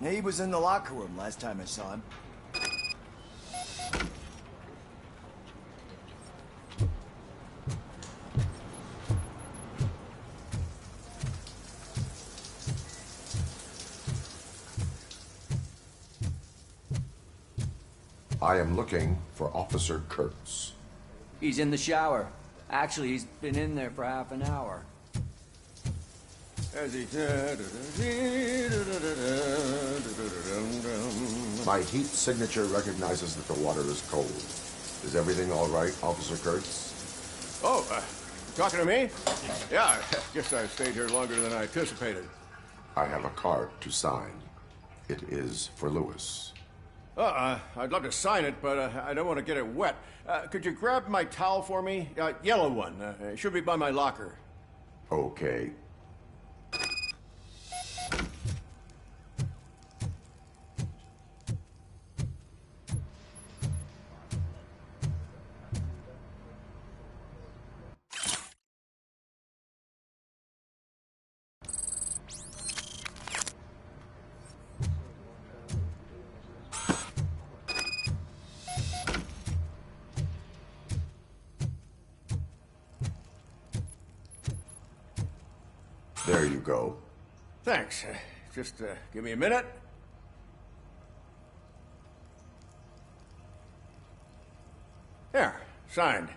He was in the locker room last time I saw him. I am looking for Officer Kurtz. He's in the shower. Actually, he's been in there for half an hour. My heat signature recognizes that the water is cold. Is everything all right, Officer Kurtz? Oh, talking to me? Yeah, I guess I stayed here longer than I anticipated. I have a card to sign. It is for Lewis. I'd love to sign it, but I don't want to get it wet. Could you grab my towel for me? Yellow one. It should be by my locker. Okay. There you go. Thanks. Just give me a minute. There, signed.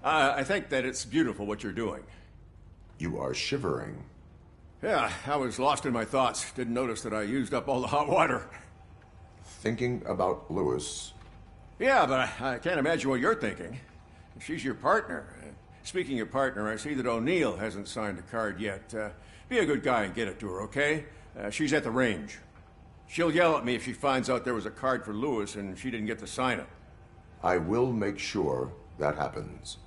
I think that it's beautiful what you're doing. You are shivering. Yeah, I was lost in my thoughts. Didn't notice that I used up all the hot water. Thinking about Lewis. Yeah, but I can't imagine what you're thinking. She's your partner. Speaking of partner, I see that O'Neill hasn't signed the card yet. Be a good guy and get it to her, okay? She's at the range. She'll yell at me if she finds out there was a card for Lewis and she didn't get to sign it. I will make sure that happens.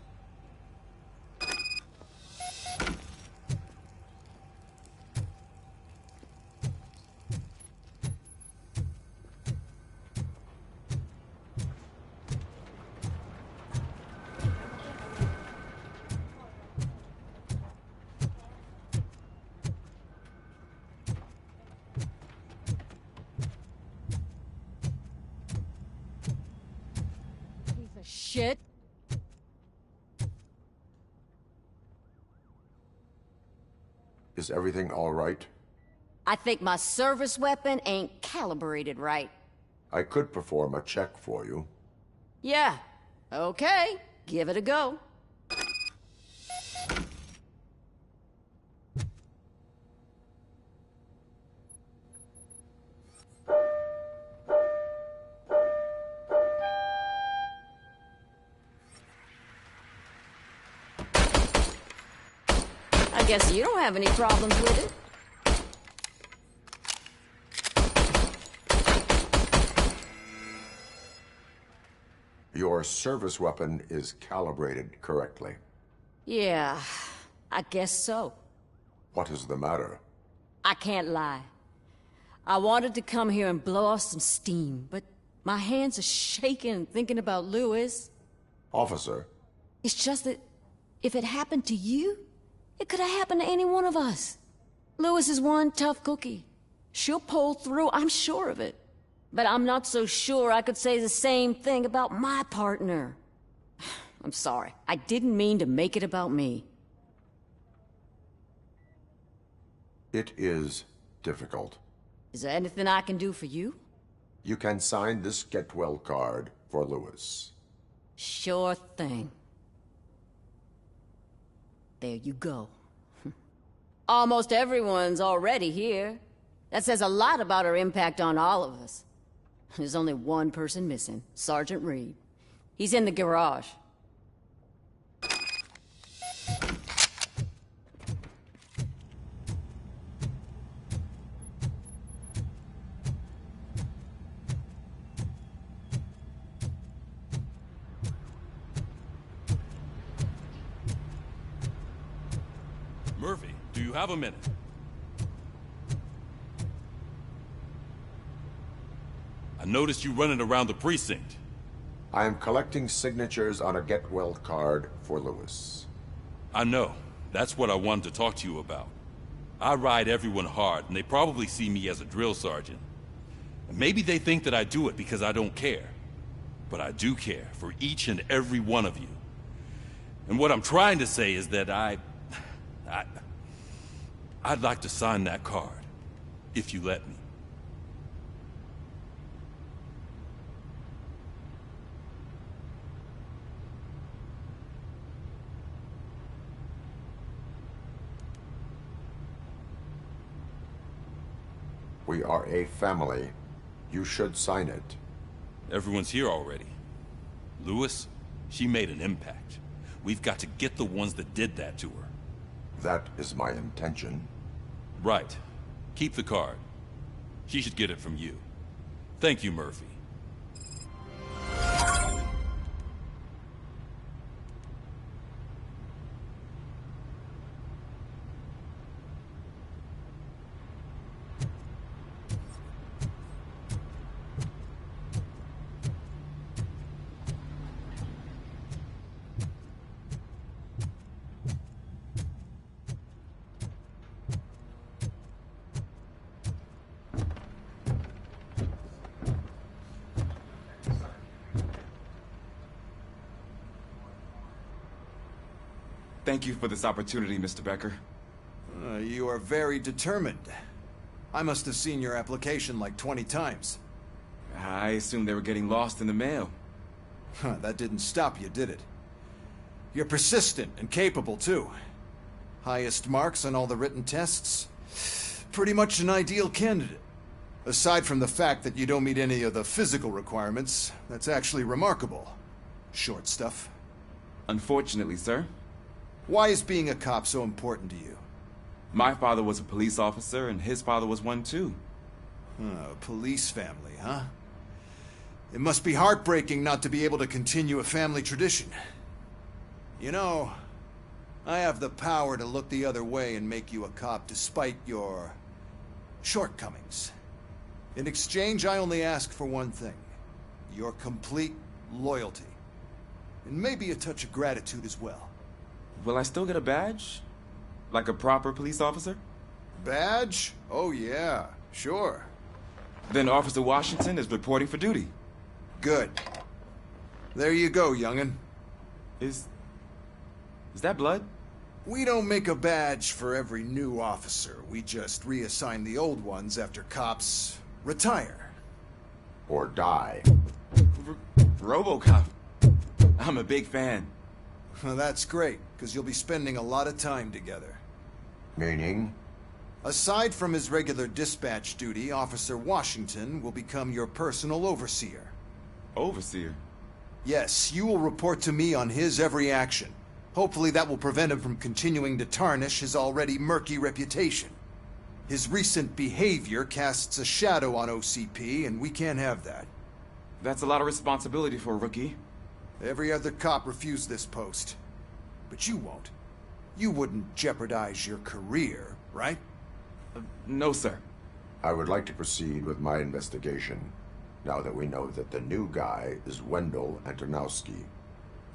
of shit. Is everything all right? I think my service weapon ain't calibrated right. I could perform a check for you. Yeah. Okay. Give it a go. I guess you don't have any problems with it. Your service weapon is calibrated correctly. Yeah, I guess so. What is the matter? I can't lie. I wanted to come here and blow off some steam, but my hands are shaking thinking about Lewis. Officer. It's just that if it happened to you, it could have happened to any one of us. Lewis is one tough cookie. She'll pull through, I'm sure of it. But I'm not so sure I could say the same thing about my partner. I'm sorry. I didn't mean to make it about me. It is difficult. Is there anything I can do for you? You can sign this Get Well card for Lewis. Sure thing. There you go. Almost everyone's already here. That says a lot about her impact on all of us. There's only one person missing, Sergeant Reed. He's in the garage. Murphy, do you have a minute? I noticed you running around the precinct. I am collecting signatures on a Get Well card for Lewis. I know. That's what I wanted to talk to you about. I ride everyone hard, and they probably see me as a drill sergeant. And maybe they think that I do it because I don't care. But I do care for each and every one of you. And what I'm trying to say is that I'd like to sign that card, if you let me. We are a family. You should sign it. Everyone's here already. Lewis, she made an impact. We've got to get the ones that did that to her. That is my intention. Right. Keep the card. She should get it from you. Thank you, Murphy. Thank you for this opportunity, Mr. Becker. You are very determined. I must have seen your application like 20 times. I assumed they were getting lost in the mail. That didn't stop you, did it? You're persistent and capable, too. Highest marks on all the written tests. Pretty much an ideal candidate. Aside from the fact that you don't meet any of the physical requirements, that's actually remarkable. Short stuff. Unfortunately, sir. Why is being a cop so important to you? My father was a police officer, and his father was one too. A police family, huh? It must be heartbreaking not to be able to continue a family tradition. You know, I have the power to look the other way and make you a cop despite your shortcomings. In exchange, I only ask for one thing. Your complete loyalty. And maybe a touch of gratitude as well. Will I still get a badge? Like a proper police officer? Badge? Oh yeah, sure. Then Officer Washington is reporting for duty. Good. There you go, young'un. Is that blood? We don't make a badge for every new officer. We just reassign the old ones after cops retire. Or die. Robocop. I'm a big fan. Well, that's great, because you'll be spending a lot of time together. Meaning? Aside from his regular dispatch duty, Officer Washington will become your personal overseer. Overseer? Yes, you will report to me on his every action. Hopefully that will prevent him from continuing to tarnish his already murky reputation. His recent behavior casts a shadow on OCP, and we can't have that. That's a lot of responsibility for a rookie. Every other cop refused this post. But you won't. You wouldn't jeopardize your career, right? No, sir. I would like to proceed with my investigation, now that we know that the new guy is Wendell Antonowski.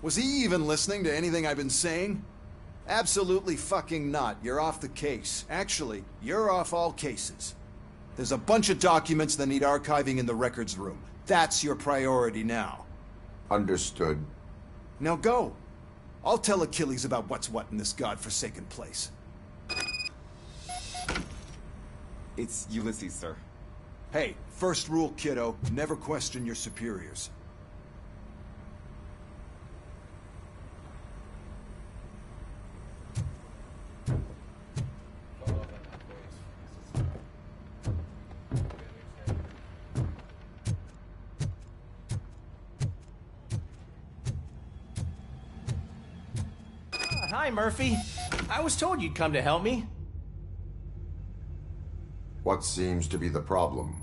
Was he even listening to anything I've been saying? Absolutely fucking not. You're off the case. Actually, you're off all cases. There's a bunch of documents that need archiving in the records room. That's your priority now. Understood. Now go. I'll tell Achilles about what's what in this godforsaken place. It's Ulysses, sir. Hey, first rule, kiddo, never question your superiors. Hi, Murphy. I was told you'd come to help me. What seems to be the problem?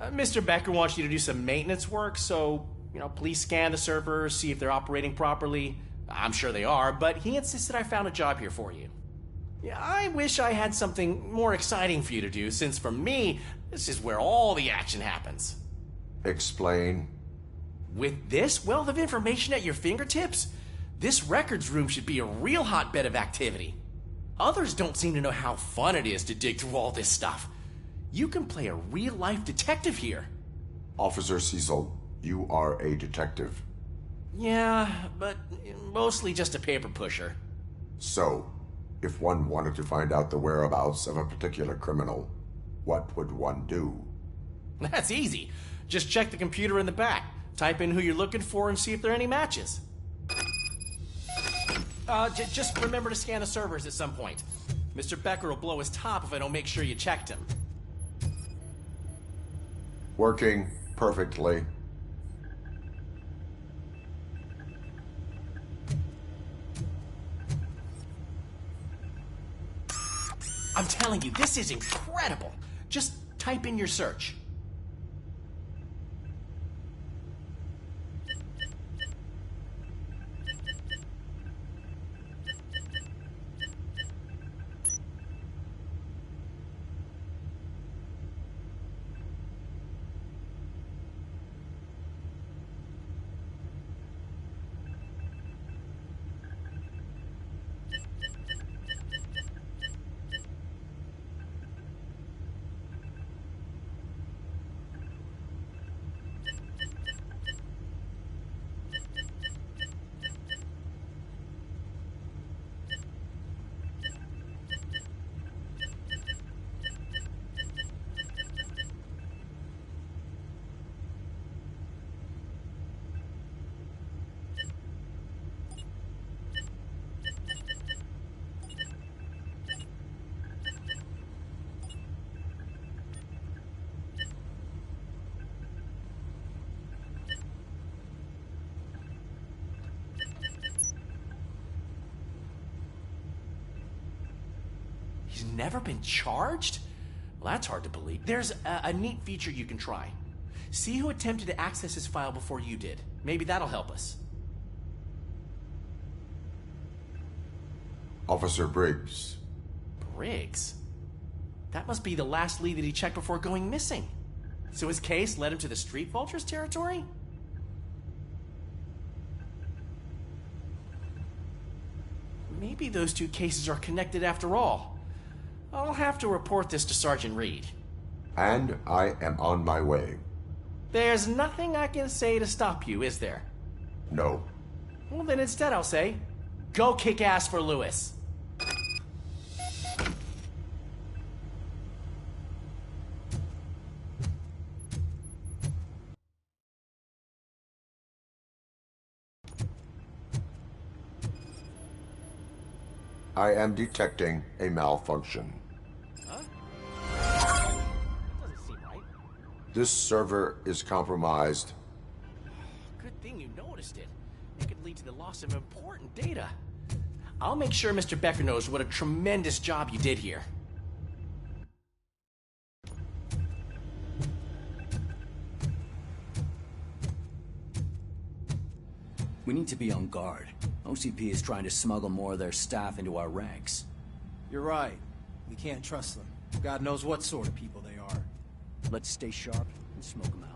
Mr. Becker wants you to do some maintenance work, so, please scan the servers, see if they're operating properly. I'm sure they are, but he insisted I found a job here for you. Yeah, I wish I had something more exciting for you to do, since for me, this is where all the action happens. Explain. With this wealth of information at your fingertips, this records room should be a real hotbed of activity. Others don't seem to know how fun it is to dig through all this stuff. You can play a real-life detective here. Officer Cecil, you are a detective. Yeah, but mostly just a paper pusher. So, if one wanted to find out the whereabouts of a particular criminal, what would one do? That's easy. Just check the computer in the back, type in who you're looking for, and see if there are any matches. Just remember to scan the servers at some point. Mr. Becker will blow his top if I don't make sure you checked him. Working perfectly. I'm telling you, this is incredible. Just type in your search. He's never been charged? Well, that's hard to believe. There's a neat feature you can try. See who attempted to access his file before you did. Maybe that'll help us. Officer Briggs. Briggs? That must be the last lead that he checked before going missing. So his case led him to the Street Vultures territory? Maybe those two cases are connected after all. I'll have to report this to Sergeant Reed. And I am on my way. There's nothing I can say to stop you, is there? No. Well, then instead I'll say, go kick ass for Lewis. I am detecting a malfunction. Huh? That doesn't seem right. This server is compromised. Good thing you noticed it. It could lead to the loss of important data. I'll make sure Mr. Becker knows what a tremendous job you did here. We need to be on guard. OCP is trying to smuggle more of their staff into our ranks. You're right. We can't trust them. God knows what sort of people they are. Let's stay sharp and smoke them out.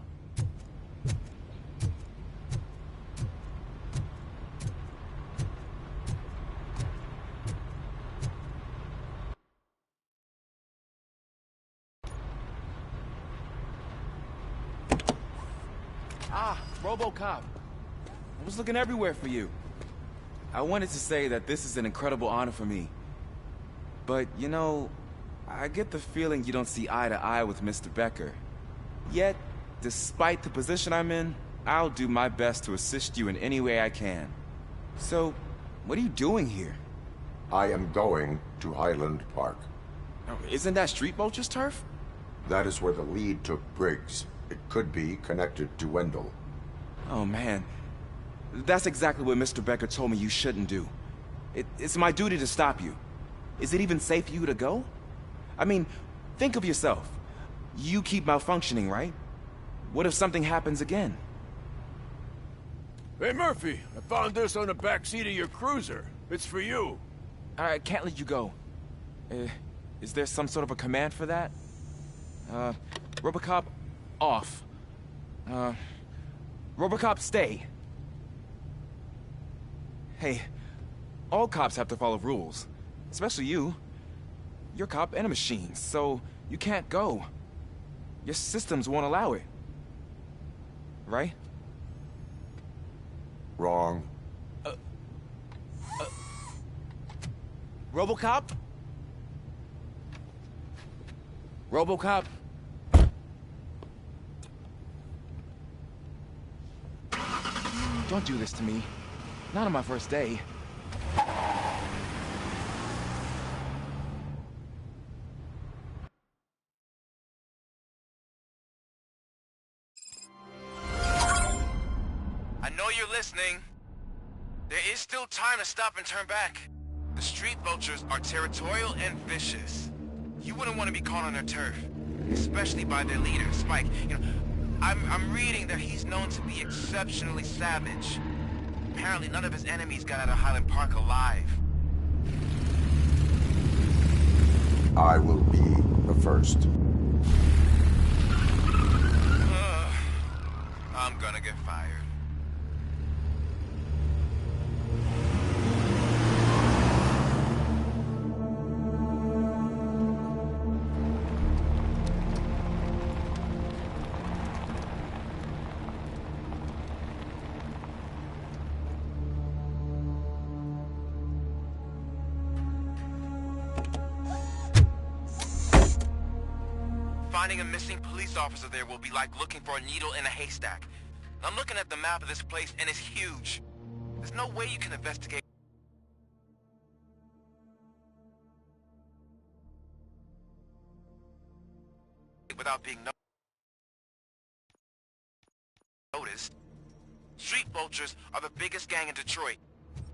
Ah, Robocop. I was looking everywhere for you. I wanted to say that this is an incredible honor for me. But, you know, I get the feeling you don't see eye to eye with Mr. Becker. Yet, despite the position I'm in, I'll do my best to assist you in any way I can. So, what are you doing here? I am going to Highland Park. Oh, isn't that Street Vulture's turf? That is where the lead took Briggs. It could be connected to Wendell. Oh, man. That's exactly what Mr. Becker told me you shouldn't do. It's my duty to stop you. Is it even safe for you to go? I mean, think of yourself. You keep malfunctioning, right? What if something happens again? Hey, Murphy, I found this on the back seat of your cruiser. It's for you. I can't let you go. Is there some sort of a command for that? Robocop, off. Robocop, stay. Hey, all cops have to follow rules. Especially you. You're a cop and a machine, so you can't go. Your systems won't allow it. Right? Wrong. Robocop? Robocop? Don't do this to me. Not on my first day. I know you're listening. There is still time to stop and turn back. The street vultures are territorial and vicious. You wouldn't want to be caught on their turf, especially by their leader, Spike. You know, I'm reading that he's known to be exceptionally savage. Apparently none of his enemies got out of Highland Park alive. I will be the first. I'm gonna get fired. Finding a missing police officer there will be like looking for a needle in a haystack. I'm looking at the map of this place and it's huge. There's no way you can investigate without being noticed. Street vultures are the biggest gang in Detroit.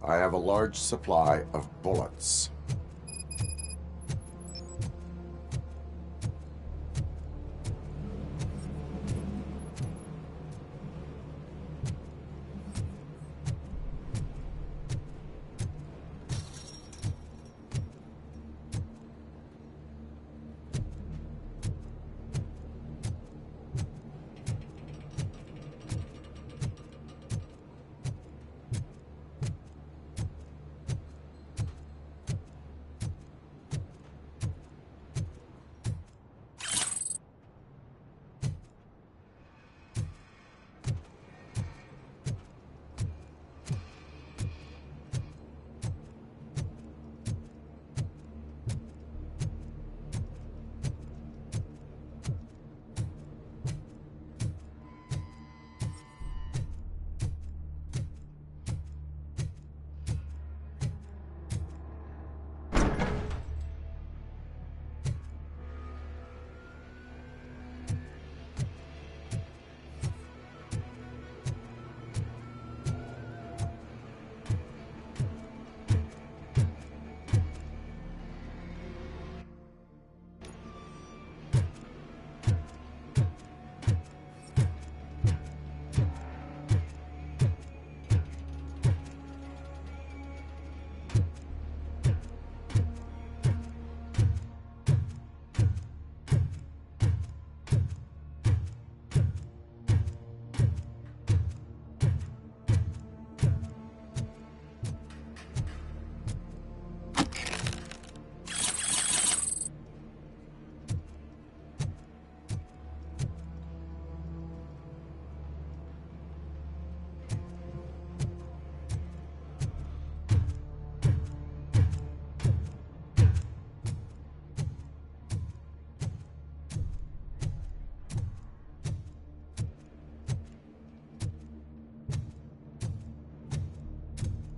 I have a large supply of bullets.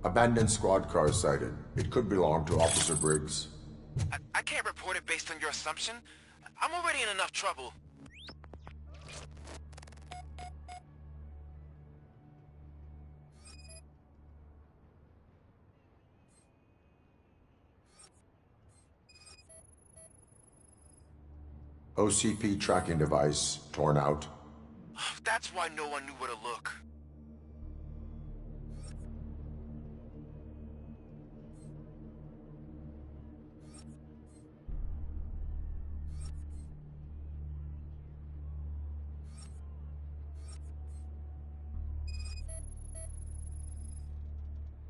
Abandoned squad car sighted. It could belong to Officer Briggs. I can't report it based on your assumption. I'm already in enough trouble. OCP tracking device torn out. That's why no one knew where to look.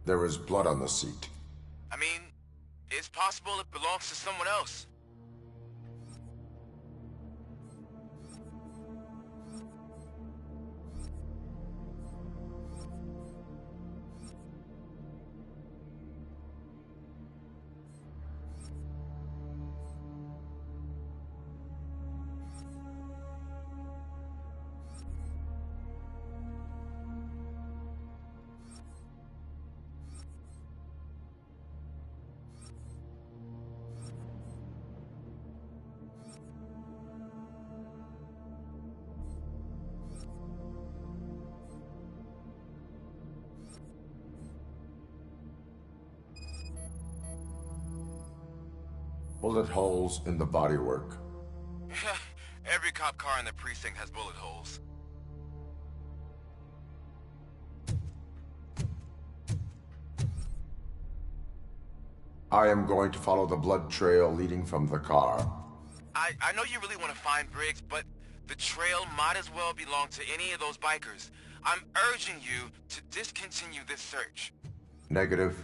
There is blood on the seat. I mean, it's possible it belongs to someone else. Bullet holes in the bodywork. Every cop car in the precinct has bullet holes. I am going to follow the blood trail leading from the car. I know you really want to find Briggs, but the trail might as well belong to any of those bikers. I'm urging you to discontinue this search. Negative.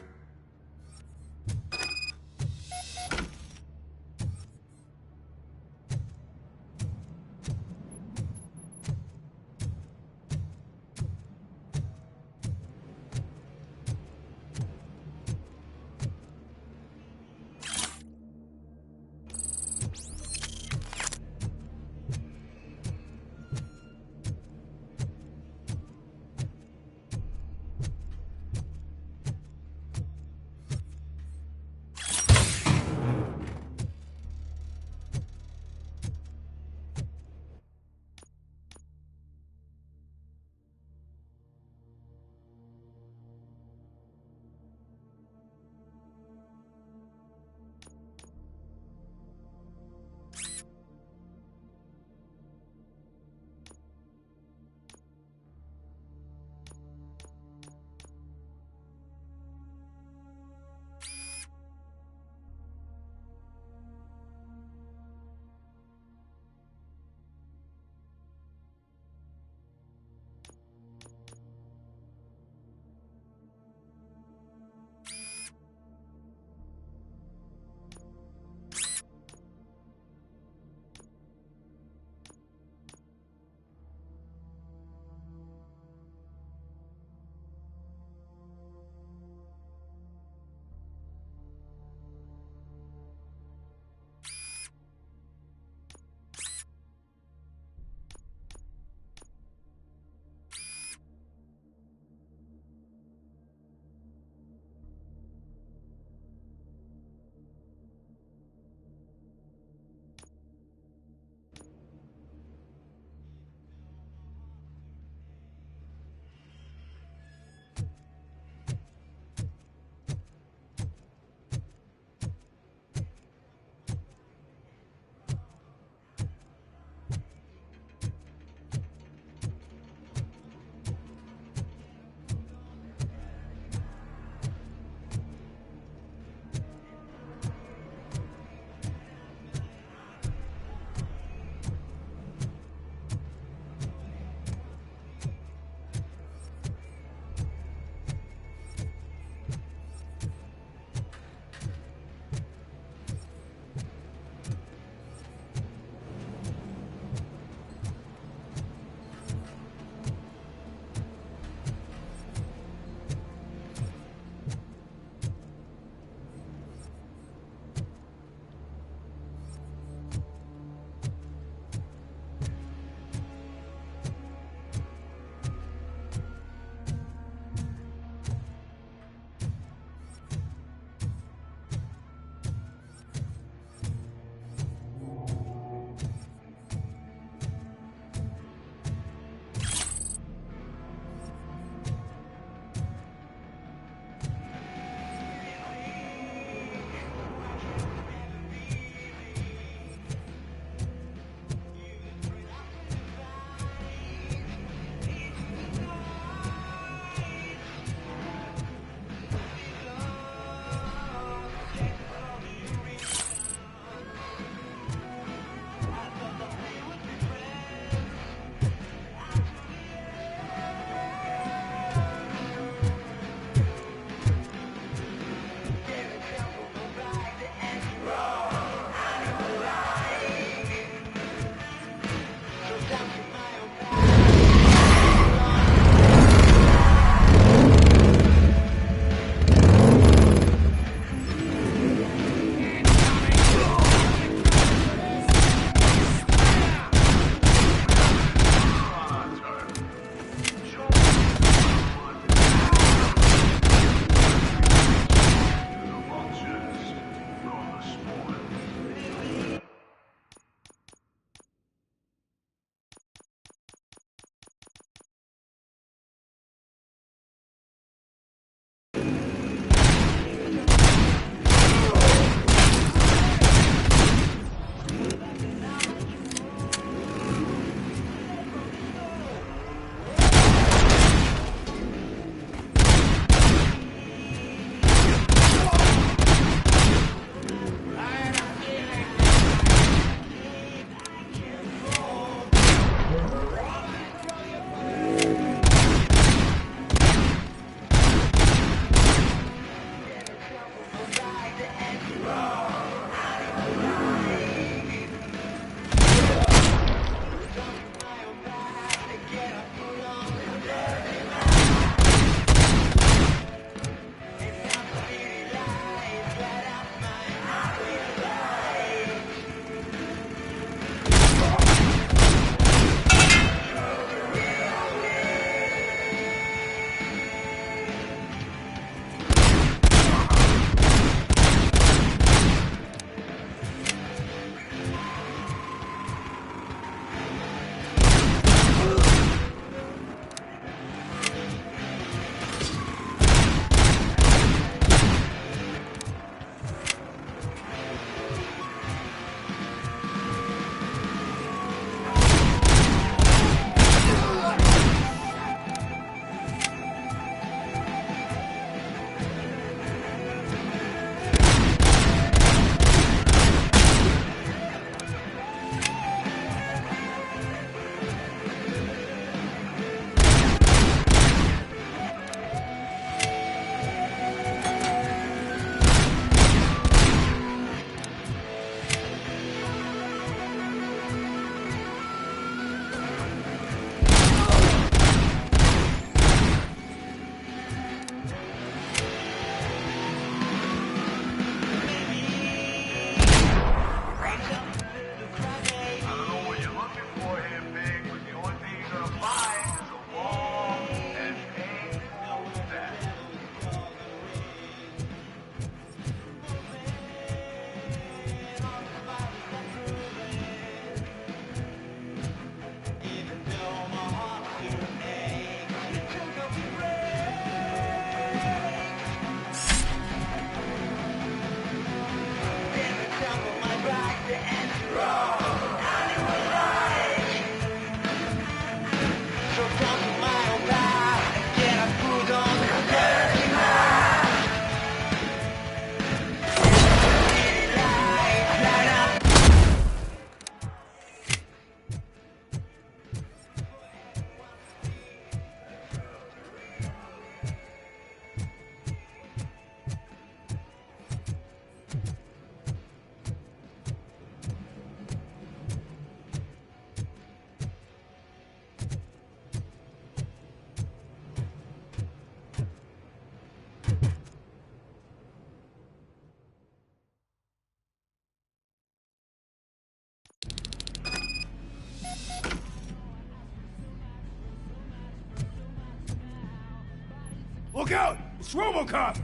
It's Robocop!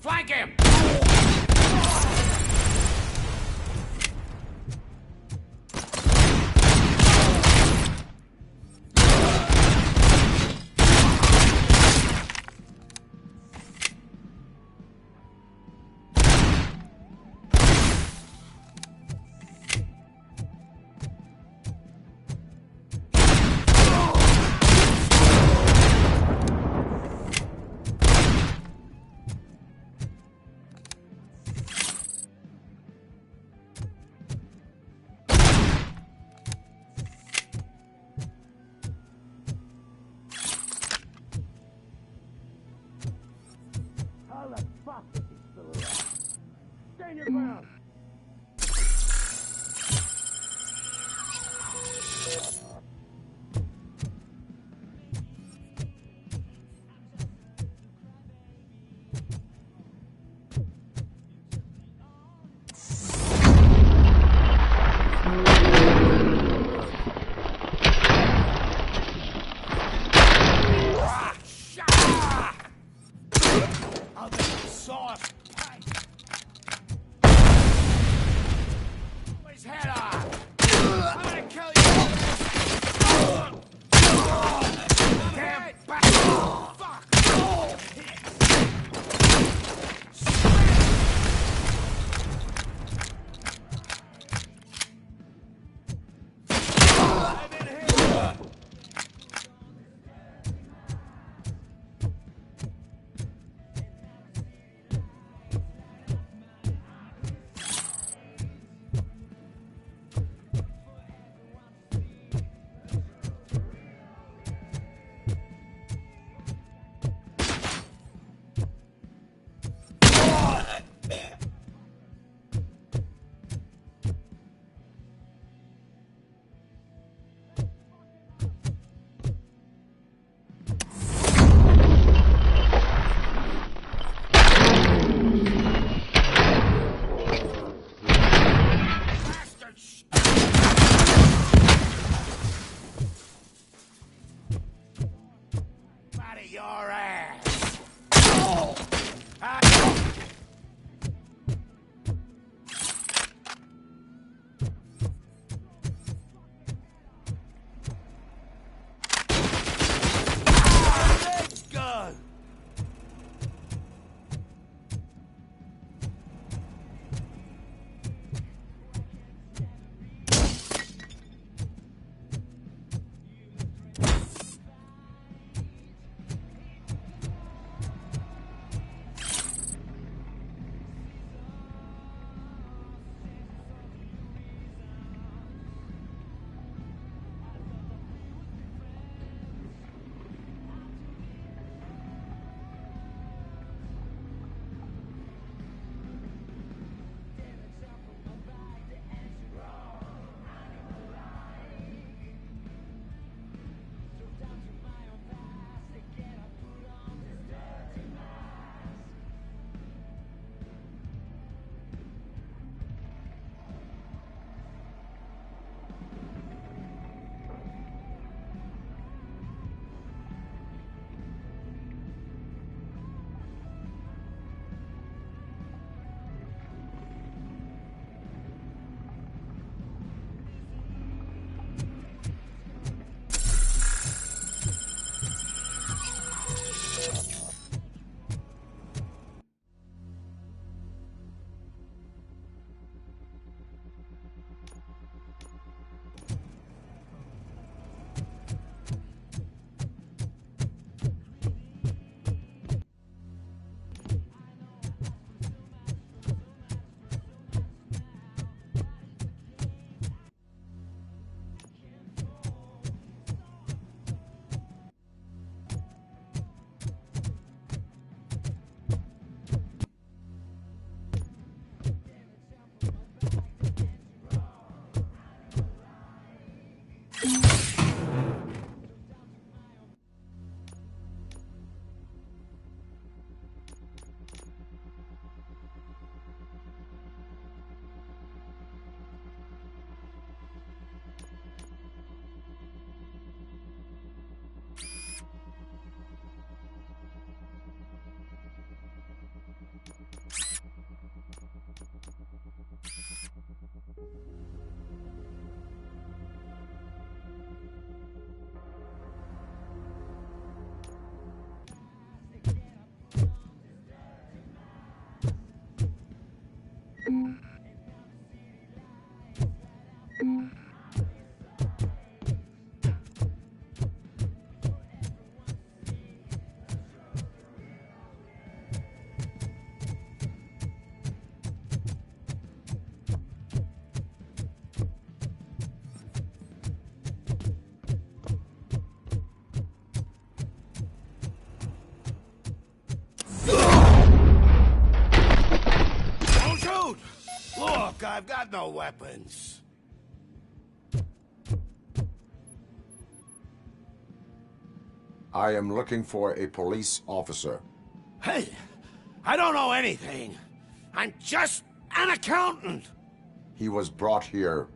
Flank him! How the fuck is he still alive? Stand your ground! I'll be soft. I've got no weapons. I am looking for a police officer. Hey, I don't know anything. I'm just an accountant. He was brought here.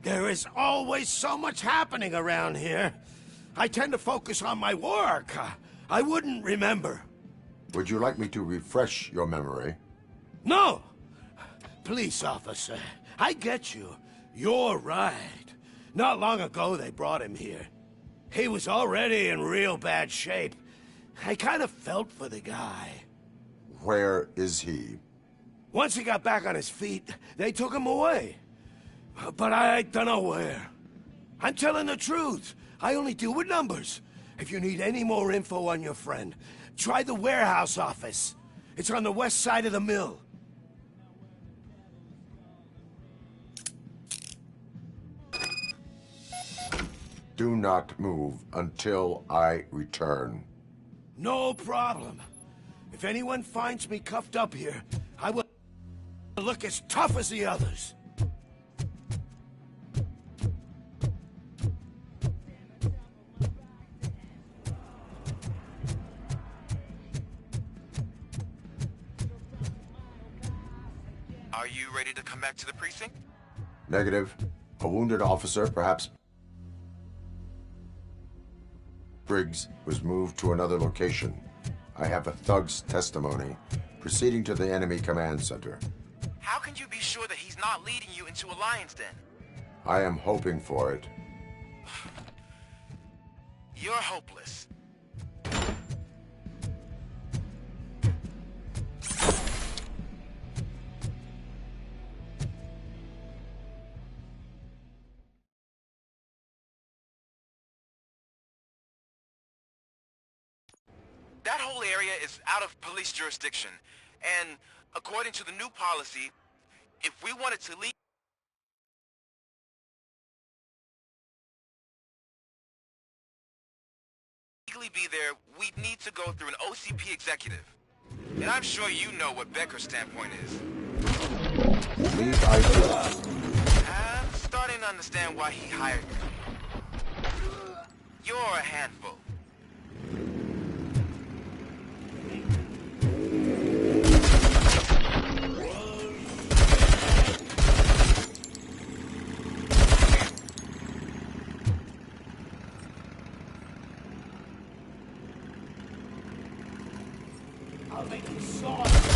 There is always so much happening around here. I tend to focus on my work. I wouldn't remember. Would you like me to refresh your memory? No! Police officer, I get you. You're right. Not long ago they brought him here. He was already in real bad shape. I kind of felt for the guy. Where is he? Once he got back on his feet, they took him away. But I don't know where. I'm telling the truth. I only deal with numbers. If you need any more info on your friend, try the warehouse office. It's on the west side of the mill. Do not move until I return. No problem. If anyone finds me cuffed up here, I will look as tough as the others. Are you ready to come back to the precinct? Negative. A wounded officer, perhaps Briggs, was moved to another location. I have a thug's testimony, proceeding to the enemy command center. How can you be sure that he's not leading you into a lion's den? I am hoping for it. You're hopeless. That whole area is out of police jurisdiction, and according to the new policy, if we wanted to legally be there, we'd need to go through an OCP executive. And I'm sure you know what Becker's standpoint is. I'm starting to understand why he hired you. You're a handful. I'll make you soft.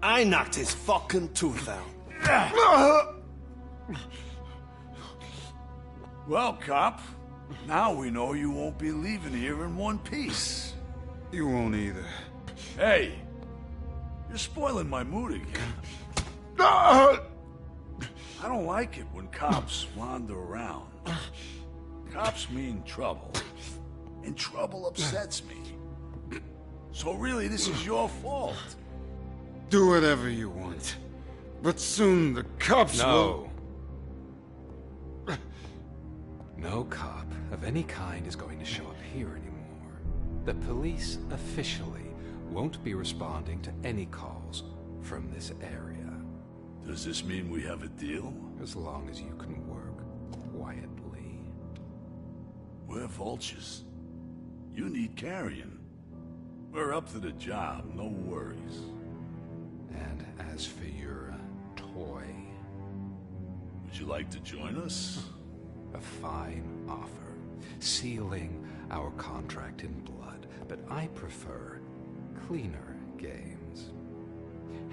I knocked his fucking tooth out. Well, cop, now we know you won't be leaving here in one piece. You won't either. Hey, you're spoiling my mood again. I don't like it when cops wander around. Cops mean trouble, and trouble upsets me. So really, this is your fault. Do whatever you want. But soon the cops will... No cop of any kind is going to show up here anymore. The police officially won't be responding to any calls from this area. Does this mean we have a deal? As long as you can work quietly. We're vultures. You need carrion. We're up to the job, no worries. And as for your toy... Would you like to join us? A fine offer, sealing our contract in blood, but I prefer cleaner games.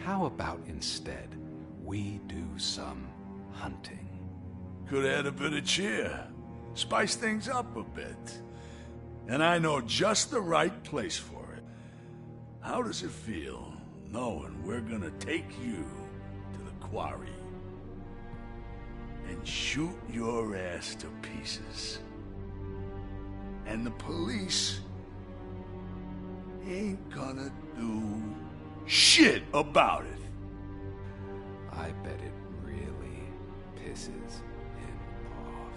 How about instead we do some hunting? Could add a bit of cheer, spice things up a bit. And I know just the right place for it. How does it feel knowing we're gonna take you to the quarry and shoot your ass to pieces? And the police ain't gonna do shit about it. I bet it really pisses him off.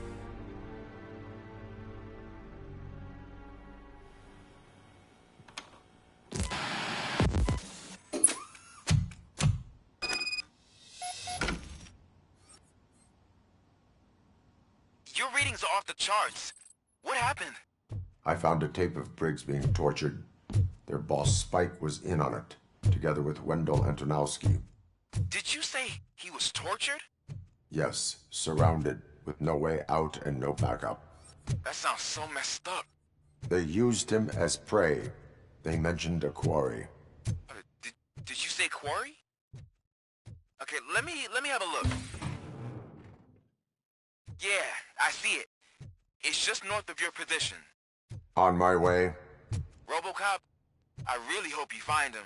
Your readings are off the charts. What happened? I found a tape of Briggs being tortured. Their boss Spike was in on it, together with Wendell Antonowski. Did you say he was tortured? Yes, surrounded, with no way out and no backup. That sounds so messed up. They used him as prey. They mentioned a quarry. Did you say quarry? Okay, let me have a look. Yeah, I see it. It's just north of your position. On my way. Robocop, I really hope you find him.